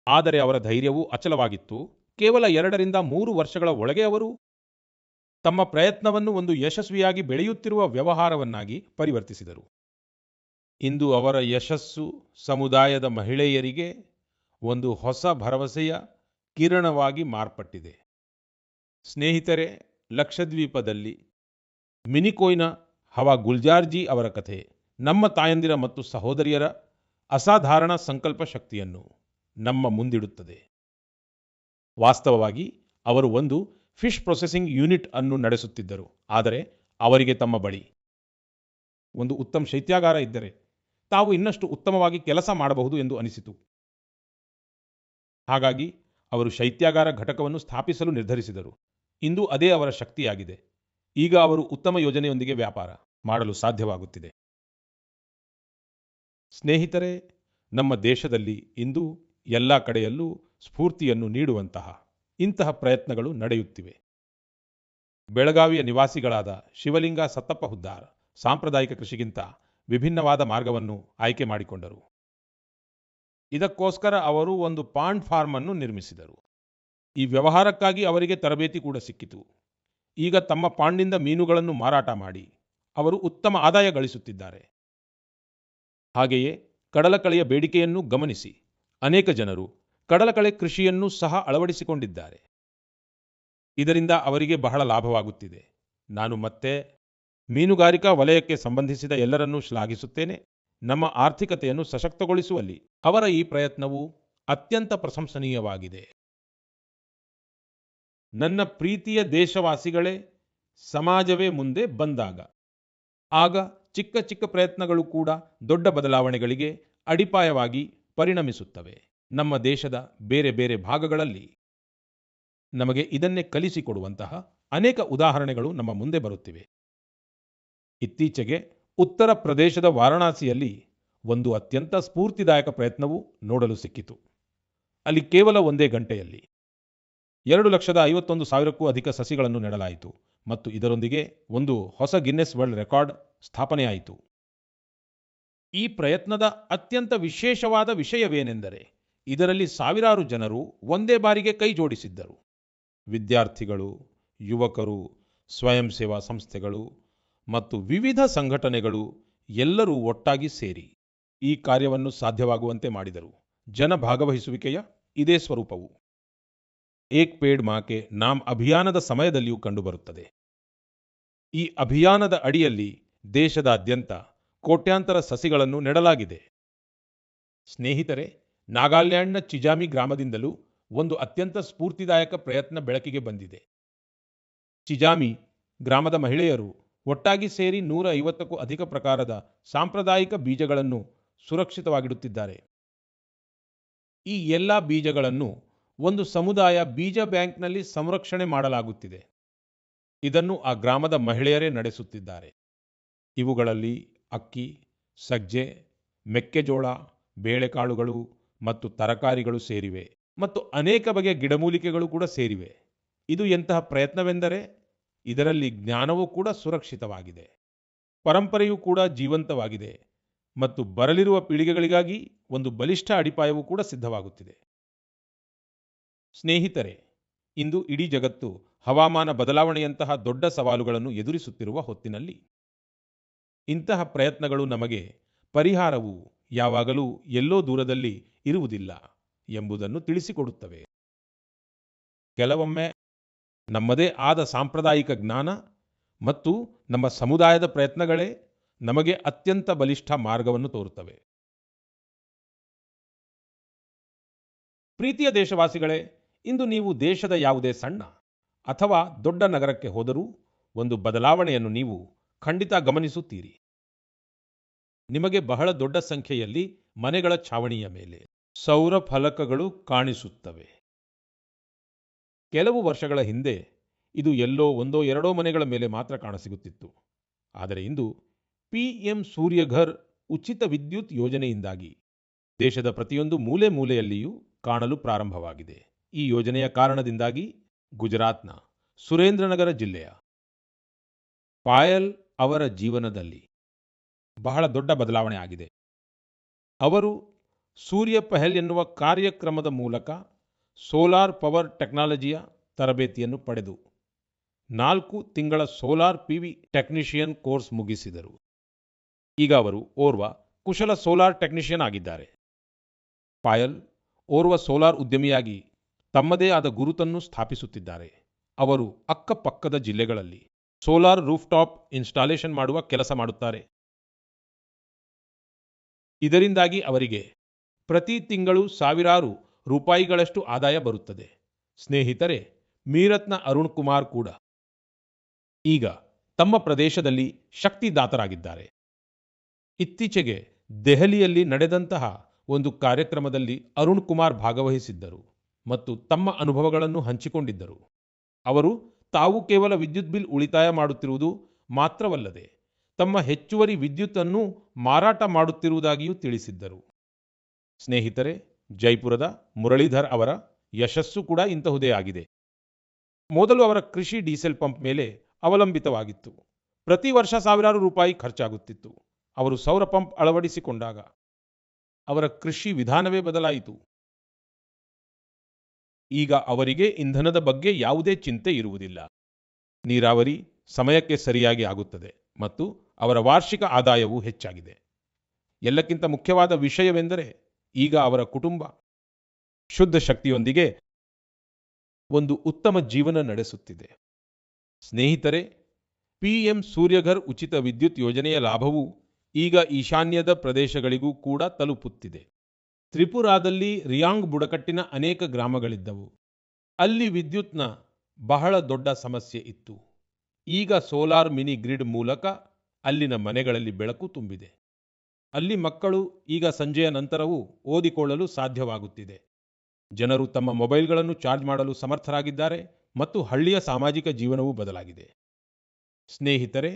ಆದರೆ ಅವರ ಧೈರ್ಯವು ಅಚಲವಾಗಿತ್ತು. ಕೇವಲ 2 ರಿಂದ 3 ವರ್ಷಗಳ ಒಳಗೆ ಅವರು ತಮ್ಮ ಪ್ರಯತ್ನವನ್ನು ಒಂದು ಯಶಸ್ವಿಯಾಗಿ ಬೆಳೆಯುತ್ತಿರುವ ವ್ಯವಹಾರವನ್ನಾಗಿ ಪರಿವರ್ತಿಸಿದರು. ಇಂದು ಅವರ ಯಶಸ್ಸು ಸಮುದಾಯದ ಮಹಿಳೆಯರಿಗೆ ಒಂದು ಹೊಸ ಭರವಸೆಯ ಕಿರಣವಾಗಿ ಮಾರ್ಪಟ್ಟಿದೆ. ಸ್ನೇಹಿತರೆ, ಲಕ್ಷದ್ವೀಪದಲ್ಲಿ ಮಿನಿಕೋಯ್ನ ಹವಾ ಗುಲ್ಜಾರ್ಜಿ ಅವರ ಕಥೆ ನಮ್ಮ ತಾಯಂದಿರ ಮತ್ತು ಸಹೋದರಿಯರ ಅಸಾಧಾರಣ ಸಂಕಲ್ಪ ಶಕ್ತಿಯನ್ನು ನಮ್ಮ ಮುಂದಿಡುತ್ತದೆ. ವಾಸ್ತವವಾಗಿ ಅವರು ಒಂದು ಫಿಶ್ ಪ್ರೊಸೆಸಿಂಗ್ ಯೂನಿಟ್ ಅನ್ನು ನಡೆಸುತ್ತಿದ್ದರು. ಆದರೆ ಅವರಿಗೆ ತಮ್ಮ ಬಳಿ ಒಂದು ಉತ್ತಮ ಶೈತ್ಯಾಗಾರ ಇದ್ದರೆ ತಾವು ಇನ್ನಷ್ಟು ಉತ್ತಮವಾಗಿ ಕೆಲಸ ಮಾಡಬಹುದು ಎಂದು ಅನಿಸಿತು. ಹಾಗಾಗಿ ಅವರು ಶೈತ್ಯಾಗಾರ ಘಟಕವನ್ನು ಸ್ಥಾಪಿಸಲು ನಿರ್ಧರಿಸಿದರು. ಇಂದು ಅದೇ ಅವರ ಶಕ್ತಿಯಾಗಿದೆ. ಈಗ ಅವರು ಉತ್ತಮ ಯೋಜನೆಯೊಂದಿಗೆ ವ್ಯಾಪಾರ ಮಾಡಲು ಸಾಧ್ಯವಾಗುತ್ತಿದೆ. ಸ್ನೇಹಿತರೆ, ನಮ್ಮ ದೇಶದಲ್ಲಿ ಇಂದು ಎಲ್ಲ ಕಡೆಯಲ್ಲೂ ಸ್ಫೂರ್ತಿಯನ್ನು ನೀಡುವಂತಹ ಇಂತಹ ಪ್ರಯತ್ನಗಳು ನಡೆಯುತ್ತಿವೆ. ಬೆಳಗಾವಿಯ ನಿವಾಸಿಗಳಾದ ಶಿವಲಿಂಗ ಸತ್ತಪ್ಪ ಹುದ್ದಾರ್ ಸಾಂಪ್ರದಾಯಿಕ ಕೃಷಿಗಿಂತ ವಿಭಿನ್ನವಾದ ಮಾರ್ಗವನ್ನು ಆಯ್ಕೆ ಮಾಡಿಕೊಂಡರು. ಇದಕ್ಕೋಸ್ಕರ ಅವರು ಒಂದು ಪಾಂಡ್ ಫಾರ್ಮ್ ಅನ್ನು ನಿರ್ಮಿಸಿದರು. ಈ ವ್ಯವಹಾರಕ್ಕಾಗಿ ಅವರಿಗೆ ತರಬೇತಿ ಕೂಡ ಸಿಕ್ಕಿತು. ಈಗ ತಮ್ಮ ಪಾಂಡ್ನಿಂದ ಮೀನುಗಳನ್ನು ಮಾರಾಟ ಮಾಡಿ ಅವರು ಉತ್ತಮ ಆದಾಯ ಗಳಿಸುತ್ತಿದ್ದಾರೆ. ಹಾಗೆಯೇ ಕಡಲಕಳೆಯ ಬೇಡಿಕೆಯನ್ನು ಗಮನಿಸಿ ಅನೇಕ ಜನರು ಕಡಲಕಳೆ ಕೃಷಿಯನ್ನು ಸಹ ಅಳವಡಿಸಿಕೊಂಡಿದ್ದಾರೆ. ಇದರಿಂದ ಅವರಿಗೆ ಬಹಳ ಲಾಭವಾಗುತ್ತಿದೆ. ನಾನು ಮತ್ತೆ ಮೀನುಗಾರಿಕಾ ವಲಯಕ್ಕೆ ಸಂಬಂಧಿಸಿದ ಎಲ್ಲರನ್ನೂ ಶ್ಲಾಘಿಸುತ್ತೇನೆ. ನಮ್ಮ ಆರ್ಥಿಕತೆಯನ್ನು ಸಶಕ್ತಗೊಳಿಸುವಲ್ಲಿ ಅವರ ಈ ಪ್ರಯತ್ನವು ಅತ್ಯಂತ ಪ್ರಶಂಸನೀಯವಾಗಿದೆ. ನನ್ನ ಪ್ರೀತಿಯ ದೇಶವಾಸಿಗಳೇ, ಸಮಾಜವೇ ಮುಂದೆ ಬಂದಾಗ ಆಗ ಚಿಕ್ಕ ಚಿಕ್ಕ ಪ್ರಯತ್ನಗಳು ಕೂಡ ದೊಡ್ಡ ಬದಲಾವಣೆಗಳಿಗೆ ಅಡಿಪಾಯವಾಗಿ ಪರಿಣಮಿಸುತ್ತವೆ. ನಮ್ಮ ದೇಶದ ಬೇರೆ ಬೇರೆ ಭಾಗಗಳಲ್ಲಿ ನಮಗೆ ಇದನ್ನೇ ಕಲಿಸಿಕೊಡುವಂತಹ ಅನೇಕ ಉದಾಹರಣೆಗಳು ನಮ್ಮ ಮುಂದೆ ಬರುತ್ತಿವೆ. ಇತ್ತೀಚೆಗೆ ಉತ್ತರ ಪ್ರದೇಶದ ವಾರಣಾಸಿಯಲ್ಲಿ ಒಂದು ಅತ್ಯಂತ ಸ್ಫೂರ್ತಿದಾಯಕ ಪ್ರಯತ್ನವು ನೋಡಲು ಸಿಕ್ಕಿತು. ಅಲ್ಲಿ ಕೇವಲ ಒಂದೇ ಗಂಟೆಯಲ್ಲಿ 2,51,000ಕ್ಕೂ ಅಧಿಕ ಸಸಿಗಳನ್ನು ನೆಡಲಾಯಿತು ಮತ್ತು ಇದರೊಂದಿಗೆ ಒಂದು ಹೊಸ ಗಿನ್ನೆಸ್ ವರ್ಲ್ಡ್ ರೆಕಾರ್ಡ್ ಸ್ಥಾಪನೆಯಾಯಿತು. ಈ ಪ್ರಯತ್ನದ ಅತ್ಯಂತ ವಿಶೇಷವಾದ ವಿಷಯವೇನೆಂದರೆ ಇದರಲ್ಲಿ ಸಾವಿರಾರು ಜನರು ಒಂದೇ ಬಾರಿಗೆ ಕೈ ಜೋಡಿಸಿದ್ದರು. ವಿದ್ಯಾರ್ಥಿಗಳು, ಯುವಕರು, ಸ್ವಯಂ ಸೇವಾ ಸಂಸ್ಥೆಗಳು ಮತ್ತು ವಿವಿಧ ಸಂಘಟನೆಗಳು ಎಲ್ಲರೂ ಒಟ್ಟಾಗಿ ಸೇರಿ ಈ ಕಾರ್ಯವನ್ನು ಸಾಧ್ಯವಾಗುವಂತೆ ಮಾಡಿದರು. ಜನ ಭಾಗವಹಿಸುವಿಕೆಯ ಇದೇ ಸ್ವರೂಪವು ಏಕ್ ಪೇಡ್ ಮಾ ಕೆ ನಾಮ್ ಅಭಿಯಾನದ ಸಮಯದಲ್ಲಿಯೂ ಕಂಡುಬರುತ್ತದೆ. ಈ ಅಭಿಯಾನದ ಅಡಿಯಲ್ಲಿ ದೇಶದಾದ್ಯಂತ ಕೋಟ್ಯಾಂತರ ಸಸಿಗಳನ್ನು ನೆಡಲಾಗಿದೆ. ಸ್ನೇಹಿತರೆ, ನಾಗಾಲ್ಯಾಂಡ್ನ ಚಿಜಾಮಿ ಗ್ರಾಮದಿಂದಲೂ ಒಂದು ಅತ್ಯಂತ ಸ್ಫೂರ್ತಿದಾಯಕ ಪ್ರಯತ್ನ ಬೆಳಕಿಗೆ ಬಂದಿದೆ. ಚಿಜಾಮಿ ಗ್ರಾಮದ ಮಹಿಳೆಯರು ಒಟ್ಟಾಗಿ ಸೇರಿ 150ಕ್ಕೂ ಅಧಿಕ ಪ್ರಕಾರದ ಸಾಂಪ್ರದಾಯಿಕ ಬೀಜಗಳನ್ನು ಸುರಕ್ಷಿತವಾಗಿಡುತ್ತಿದ್ದಾರೆ. ಈ ಎಲ್ಲ ಬೀಜಗಳನ್ನು ಒಂದು ಸಮುದಾಯ ಬೀಜ ಬ್ಯಾಂಕ್ನಲ್ಲಿ ಸಂರಕ್ಷಣೆ ಮಾಡಲಾಗುತ್ತಿದೆ. ಇದನ್ನು ಆ ಗ್ರಾಮದ ಮಹಿಳೆಯರೇ ನಡೆಸುತ್ತಿದ್ದಾರೆ. ಇವುಗಳಲ್ಲಿ ಅಕ್ಕಿ, ಸಜ್ಜೆ, ಮೆಕ್ಕೆಜೋಳ, ಬೇಳೆಕಾಳುಗಳು ಮತ್ತು ತರಕಾರಿಗಳು ಸೇರಿವೆ ಮತ್ತು ಅನೇಕ ಬಗೆಯ ಗಿಡಮೂಲಿಕೆಗಳು ಕೂಡ ಸೇರಿವೆ. ಇದು ಎಂತಹ ಪ್ರಯತ್ನವೆಂದರೆ ಇದರಲ್ಲಿ ಜ್ಞಾನವೂ ಕೂಡ ಸುರಕ್ಷಿತವಾಗಿದೆ, ಪರಂಪರೆಯೂ ಕೂಡ ಜೀವಂತವಾಗಿದೆ ಮತ್ತು ಬರಲಿರುವ ಪೀಳಿಗೆಗಳಿಗಾಗಿ ಒಂದು ಬಲಿಷ್ಠ ಅಡಿಪಾಯವೂ ಕೂಡ ಸಿದ್ಧವಾಗುತ್ತಿದೆ. ಸ್ನೇಹಿತರೆ, ಇಂದು ಇಡೀ ಜಗತ್ತು ಹವಾಮಾನ ಬದಲಾವಣೆಯಂತಹ ದೊಡ್ಡ ಸವಾಲುಗಳನ್ನು ಎದುರಿಸುತ್ತಿರುವ ಹೊತ್ತಿನಲ್ಲಿ ಇಂತಹ ಪ್ರಯತ್ನಗಳು ನಮಗೆ ಪರಿಹಾರವು ಯಾವಾಗಲೂ ಎಲ್ಲೋ ದೂರದಲ್ಲಿ ಇರುವುದಿಲ್ಲ ಎಂಬುದನ್ನು ತಿಳಿಸಿಕೊಡುತ್ತವೆ. ಕೆಲವೊಮ್ಮೆ ನಮ್ಮದೇ ಆದ ಸಾಂಪ್ರದಾಯಿಕ ಜ್ಞಾನ ಮತ್ತು ನಮ್ಮ ಸಮುದಾಯದ ಪ್ರಯತ್ನಗಳೇ ನಮಗೆ ಅತ್ಯಂತ ಬಲಿಷ್ಠ ಮಾರ್ಗವನ್ನು ತೋರುತ್ತವೆ. ಪ್ರೀತಿಯ ದೇಶವಾಸಿಗಳೇ, ಇಂದು ನೀವು ದೇಶದ ಯಾವುದೇ ಸಣ್ಣ ಅಥವಾ ದೊಡ್ಡ ನಗರಕ್ಕೆ ಹೋದರೂ ಒಂದು ಬದಲಾವಣೆಯನ್ನು ನೀವು ಖಂಡಿತ ಗಮನಿಸುತ್ತೀರಿ. ನಿಮಗೆ ಬಹಳ ದೊಡ್ಡ ಸಂಖ್ಯೆಯಲ್ಲಿ ಮನೆಗಳ ಛಾವಣಿಯ ಮೇಲೆ ಸೌರ ಫಲಕಗಳು ಕಾಣಿಸುತ್ತವೆ. ಕೆಲವು ವರ್ಷಗಳ ಹಿಂದೆ ಇದು ಎಲ್ಲೋ ಒಂದೋ ಎರಡೋ ಮನೆಗಳ ಮೇಲೆ ಮಾತ್ರ ಕಾಣಸಿಗುತ್ತಿತ್ತು. ಆದರೆ ಇಂದು PM ಸೂರ್ಯಘರ್ ಉಚಿತ ವಿದ್ಯುತ್ ಯೋಜನೆಯಿಂದಾಗಿ ದೇಶದ ಪ್ರತಿಯೊಂದು ಮೂಲೆ ಮೂಲೆಯಲ್ಲಿಯೂ ಕಾಣಲು ಪ್ರಾರಂಭವಾಗಿದೆ. ಈ ಯೋಜನೆಯ ಕಾರಣದಿಂದಾಗಿ ಗುಜರಾತ್ನ ಸುರೇಂದ್ರನಗರ ಜಿಲ್ಲೆಯ ಪಾಯಲ್ ಅವರ ಜೀವನದಲ್ಲಿ ಬಹಳ ದೊಡ್ಡ ಬದಲಾವಣೆ ಆಗಿದೆ. ಅವರು ಸೂರ್ಯ ಪಹಲ್ ಎನ್ನುವ ಕಾರ್ಯಕ್ರಮದ ಮೂಲಕ ಸೋಲಾರ್ ಪವರ್ ಟೆಕ್ನಾಲಜಿಯ ತರಬೇತಿಯನ್ನು ಪಡೆದು 4 ತಿಂಗಳ ಸೋಲಾರ್ PV ಟೆಕ್ನಿಷಿಯನ್ ಕೋರ್ಸ್ ಮುಗಿಸಿದರು. ಈಗ ಅವರು ಓರ್ವ ಕುಶಲ ಸೋಲಾರ್ ಟೆಕ್ನಿಷಿಯನ್ ಆಗಿದ್ದಾರೆ. ಪಾಯಲ್ ಓರ್ವ ಸೋಲಾರ್ ಉದ್ಯಮಿಯಾಗಿ ತಮ್ಮದೇ ಆದ ಗುರುತನ್ನು ಸ್ಥಾಪಿಸುತ್ತಿದ್ದಾರೆ. ಅವರು ಅಕ್ಕಪಕ್ಕದ ಜಿಲ್ಲೆಗಳಲ್ಲಿ ಸೋಲಾರ್ ರೂಫ್ಟಾಪ್ ಇನ್ಸ್ಟಾಲೇಷನ್ ಮಾಡುವ ಕೆಲಸ ಮಾಡುತ್ತಾರೆ. ಇದರಿಂದಾಗಿ ಅವರಿಗೆ ಪ್ರತಿ ತಿಂಗಳು ಸಾವಿರಾರು ರೂಪಾಯಿಗಳಷ್ಟು ಆದಾಯ ಬರುತ್ತದೆ. ಸ್ನೇಹಿತರೆ, ಮೀರತ್ನ ಅರುಣ್ ಕುಮಾರ್ ಕೂಡ ಈಗ ತಮ್ಮ ಪ್ರದೇಶದಲ್ಲಿ ಶಕ್ತಿದಾತರಾಗಿದ್ದಾರೆ. ಇತ್ತೀಚೆಗೆ ದೆಹಲಿಯಲ್ಲಿ ನಡೆದಂತಹ ಒಂದು ಕಾರ್ಯಕ್ರಮದಲ್ಲಿ ಅರುಣ್ ಕುಮಾರ್ ಭಾಗವಹಿಸಿದ್ದರು ಮತ್ತು ತಮ್ಮ ಅನುಭವಗಳನ್ನು ಹಂಚಿಕೊಂಡಿದ್ದರು. ಅವರು ತಾವು ಕೇವಲ ವಿದ್ಯುತ್ ಬಿಲ್ ಉಳಿತಾಯ ಮಾಡುತ್ತಿರುವುದು ಮಾತ್ರವಲ್ಲದೆ ತಮ್ಮ ಹೆಚ್ಚುವರಿ ವಿದ್ಯುತ್ತನ್ನು ಮಾರಾಟ ಮಾಡುತ್ತಿರುವುದಾಗಿಯೂ ತಿಳಿಸಿದ್ದರು. ಸ್ನೇಹಿತರೆ, ಜೈಪುರದ ಮುರಳೀಧರ್ ಅವರ ಯಶಸ್ಸು ಕೂಡ ಇಂತಹುದೇ ಆಗಿದೆ. ಮೊದಲು ಅವರ ಕೃಷಿ ಡೀಸೆಲ್ ಪಂಪ್ ಮೇಲೆ ಅವಲಂಬಿತವಾಗಿತ್ತು. ಪ್ರತಿ ವರ್ಷ ಸಾವಿರಾರು ರೂಪಾಯಿ ಖರ್ಚಾಗುತ್ತಿತ್ತು. ಅವರು ಸೌರ ಪಂಪ್ ಅಳವಡಿಸಿಕೊಂಡಾಗ ಅವರ ಕೃಷಿ ವಿಧಾನವೇ ಬದಲಾಯಿತು. ಈಗ ಅವರಿಗೆ ಇಂಧನದ ಬಗ್ಗೆ ಯಾವುದೇ ಚಿಂತೆ ಇರುವುದಿಲ್ಲ. ನೀರಾವರಿ ಸಮಯಕ್ಕೆ ಸರಿಯಾಗಿ ಆಗುತ್ತದೆ ಮತ್ತು ಅವರ ವಾರ್ಷಿಕ ಆದಾಯವೂ ಹೆಚ್ಚಾಗಿದೆ. ಎಲ್ಲಕ್ಕಿಂತ ಮುಖ್ಯವಾದ ವಿಷಯವೆಂದರೆ ಈಗ ಅವರ ಕುಟುಂಬ ಶುದ್ಧ ಶಕ್ತಿಯೊಂದಿಗೆ ಒಂದು ಉತ್ತಮ ಜೀವನ ನಡೆಸುತ್ತಿದೆ. ಸ್ನೇಹಿತರೆ, PM ಸೂರ್ಯಘರ್ ಉಚಿತ ವಿದ್ಯುತ್ ಯೋಜನೆಯ ಲಾಭವು ಈಗ ಈಶಾನ್ಯದ ಪ್ರದೇಶಗಳಿಗೂ ಕೂಡ ತಲುಪುತ್ತಿದೆ. ತ್ರಿಪುರಾದಲ್ಲಿ ರಿಯಾಂಗ್ ಬುಡಕಟ್ಟಿನ ಅನೇಕ ಗ್ರಾಮಗಳಿದ್ದವು. ಅಲ್ಲಿ ವಿದ್ಯುತ್ನ ಬಹಳ ದೊಡ್ಡ ಸಮಸ್ಯೆ ಇತ್ತು. ಈಗ ಸೋಲಾರ್ ಮಿನಿ ಗ್ರಿಡ್ ಮೂಲಕ ಅಲ್ಲಿನ ಮನೆಗಳಲ್ಲಿ ಬೆಳಕು ತುಂಬಿದೆ. ಅಲ್ಲಿ ಮಕ್ಕಳು ಈಗ ಸಂಜೆಯ ನಂತರವೂ ಓದಿಕೊಳ್ಳಲು ಸಾಧ್ಯವಾಗುತ್ತಿದೆ. ಜನರು ತಮ್ಮ ಮೊಬೈಲ್ಗಳನ್ನು ಚಾರ್ಜ್ ಮಾಡಲು ಸಮರ್ಥರಾಗಿದ್ದಾರೆ ಮತ್ತು ಹಳ್ಳಿಯ ಸಾಮಾಜಿಕ ಜೀವನವೂ ಬದಲಾಗಿದೆ. ಸ್ನೇಹಿತರೆ,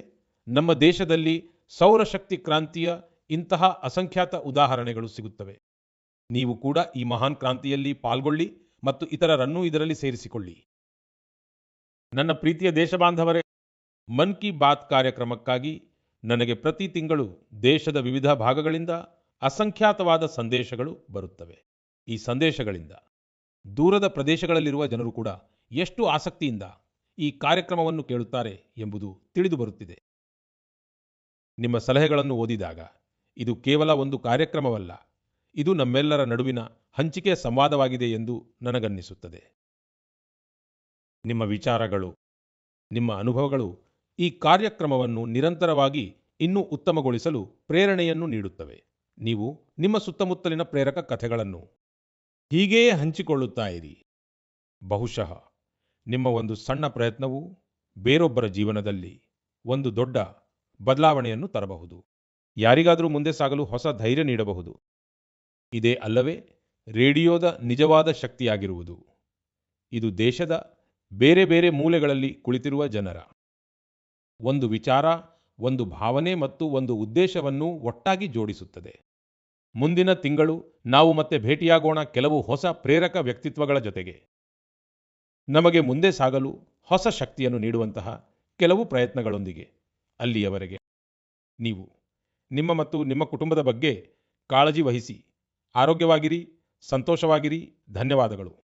ನಮ್ಮ ದೇಶದಲ್ಲಿ ಸೌರಶಕ್ತಿ ಕ್ರಾಂತಿಯ ಇಂತಹ ಅಸಂಖ್ಯಾತ ಉದಾಹರಣೆಗಳು ಸಿಗುತ್ತವೆ. ನೀವು ಕೂಡ ಈ ಮಹಾನ್ ಕ್ರಾಂತಿಯಲ್ಲಿ ಪಾಲ್ಗೊಳ್ಳಿ ಮತ್ತು ಇತರರನ್ನೂ ಇದರಲ್ಲಿ ಸೇರಿಸಿಕೊಳ್ಳಿ. ನನ್ನ ಪ್ರೀತಿಯ ದೇಶಬಾಂಧವರೇ, ಮನ್ ಕಿ ಬಾತ್ ಕಾರ್ಯಕ್ರಮಕ್ಕಾಗಿ ನನಗೆ ಪ್ರತಿ ತಿಂಗಳು ದೇಶದ ವಿವಿಧ ಭಾಗಗಳಿಂದ ಅಸಂಖ್ಯಾತವಾದ ಸಂದೇಶಗಳು ಬರುತ್ತವೆ. ಈ ಸಂದೇಶಗಳಿಂದ ದೂರದ ಪ್ರದೇಶಗಳಲ್ಲಿರುವ ಜನರು ಕೂಡ ಎಷ್ಟು ಆಸಕ್ತಿಯಿಂದ ಈ ಕಾರ್ಯಕ್ರಮವನ್ನು ಕೇಳುತ್ತಾರೆ ಎಂಬುದು ತಿಳಿದು ಬರುತ್ತಿದೆ. ನಿಮ್ಮ ಸಲಹೆಗಳನ್ನು ಓದಿದಾಗ ಇದು ಕೇವಲ ಒಂದು ಕಾರ್ಯಕ್ರಮವಲ್ಲ, ಇದು ನಮ್ಮೆಲ್ಲರ ನಡುವಿನ ಹಂಚಿಕೆಯ ಸಂವಾದವಾಗಿದೆ ಎಂದು ನನಗನ್ನಿಸುತ್ತದೆ. ನಿಮ್ಮ ವಿಚಾರಗಳು, ನಿಮ್ಮ ಅನುಭವಗಳು ಈ ಕಾರ್ಯಕ್ರಮವನ್ನು ನಿರಂತರವಾಗಿ ಇನ್ನೂ ಉತ್ತಮಗೊಳಿಸಲು ಪ್ರೇರಣೆಯನ್ನು ನೀಡುತ್ತವೆ. ನೀವು ನಿಮ್ಮ ಸುತ್ತಮುತ್ತಲಿನ ಪ್ರೇರಕ ಕಥೆಗಳನ್ನು ಹೀಗೇ ಹಂಚಿಕೊಳ್ಳುತ್ತಾ ಇರಿ. ಬಹುಶಃ ನಿಮ್ಮ ಒಂದು ಸಣ್ಣ ಪ್ರಯತ್ನವು ಬೇರೊಬ್ಬರ ಜೀವನದಲ್ಲಿ ಒಂದು ದೊಡ್ಡ ಬದಲಾವಣೆಯನ್ನು ತರಬಹುದು. ಯಾರಿಗಾದರೂ ಮುಂದೆ ಸಾಗಲು ಹೊಸ ಧೈರ್ಯ ನೀಡಬಹುದು. ಇದೇ ಅಲ್ಲವೇ ರೇಡಿಯೋದ ನಿಜವಾದ ಶಕ್ತಿಯಾಗಿರುವುದು. ಇದು ದೇಶದ ಬೇರೆ ಬೇರೆ ಮೂಲೆಗಳಲ್ಲಿ ಕುಳಿತಿರುವ ಜನರ ಒಂದು ವಿಚಾರ, ಒಂದು ಭಾವನೆ ಮತ್ತು ಒಂದು ಉದ್ದೇಶವನ್ನು ಒಟ್ಟಾಗಿ ಜೋಡಿಸುತ್ತದೆ. ಮುಂದಿನ ತಿಂಗಳು ನಾವು ಮತ್ತೆ ಭೇಟಿಯಾಗೋಣ ಕೆಲವು ಹೊಸ ಪ್ರೇರಕ ವ್ಯಕ್ತಿತ್ವಗಳ ಜೊತೆಗೆ. ನಮಗೆ ಮುಂದೆ ಸಾಗಲು ಹೊಸ ಶಕ್ತಿಯನ್ನು ನೀಡುವಂತಹ ಕೆಲವು ಪ್ರಯತ್ನಗಳೊಂದಿಗೆ. ಅಲ್ಲಿಯವರೆಗೆ ನೀವು ನಿಮ್ಮ ಮತ್ತು ನಿಮ್ಮ ಕುಟುಂಬದ ಬಗ್ಗೆ ಕಾಳಜಿ ವಹಿಸಿ. ಆರೋಗ್ಯವಾಗಿರಿ, ಸಂತೋಷವಾಗಿರಿ. ಧನ್ಯವಾದಗಳು.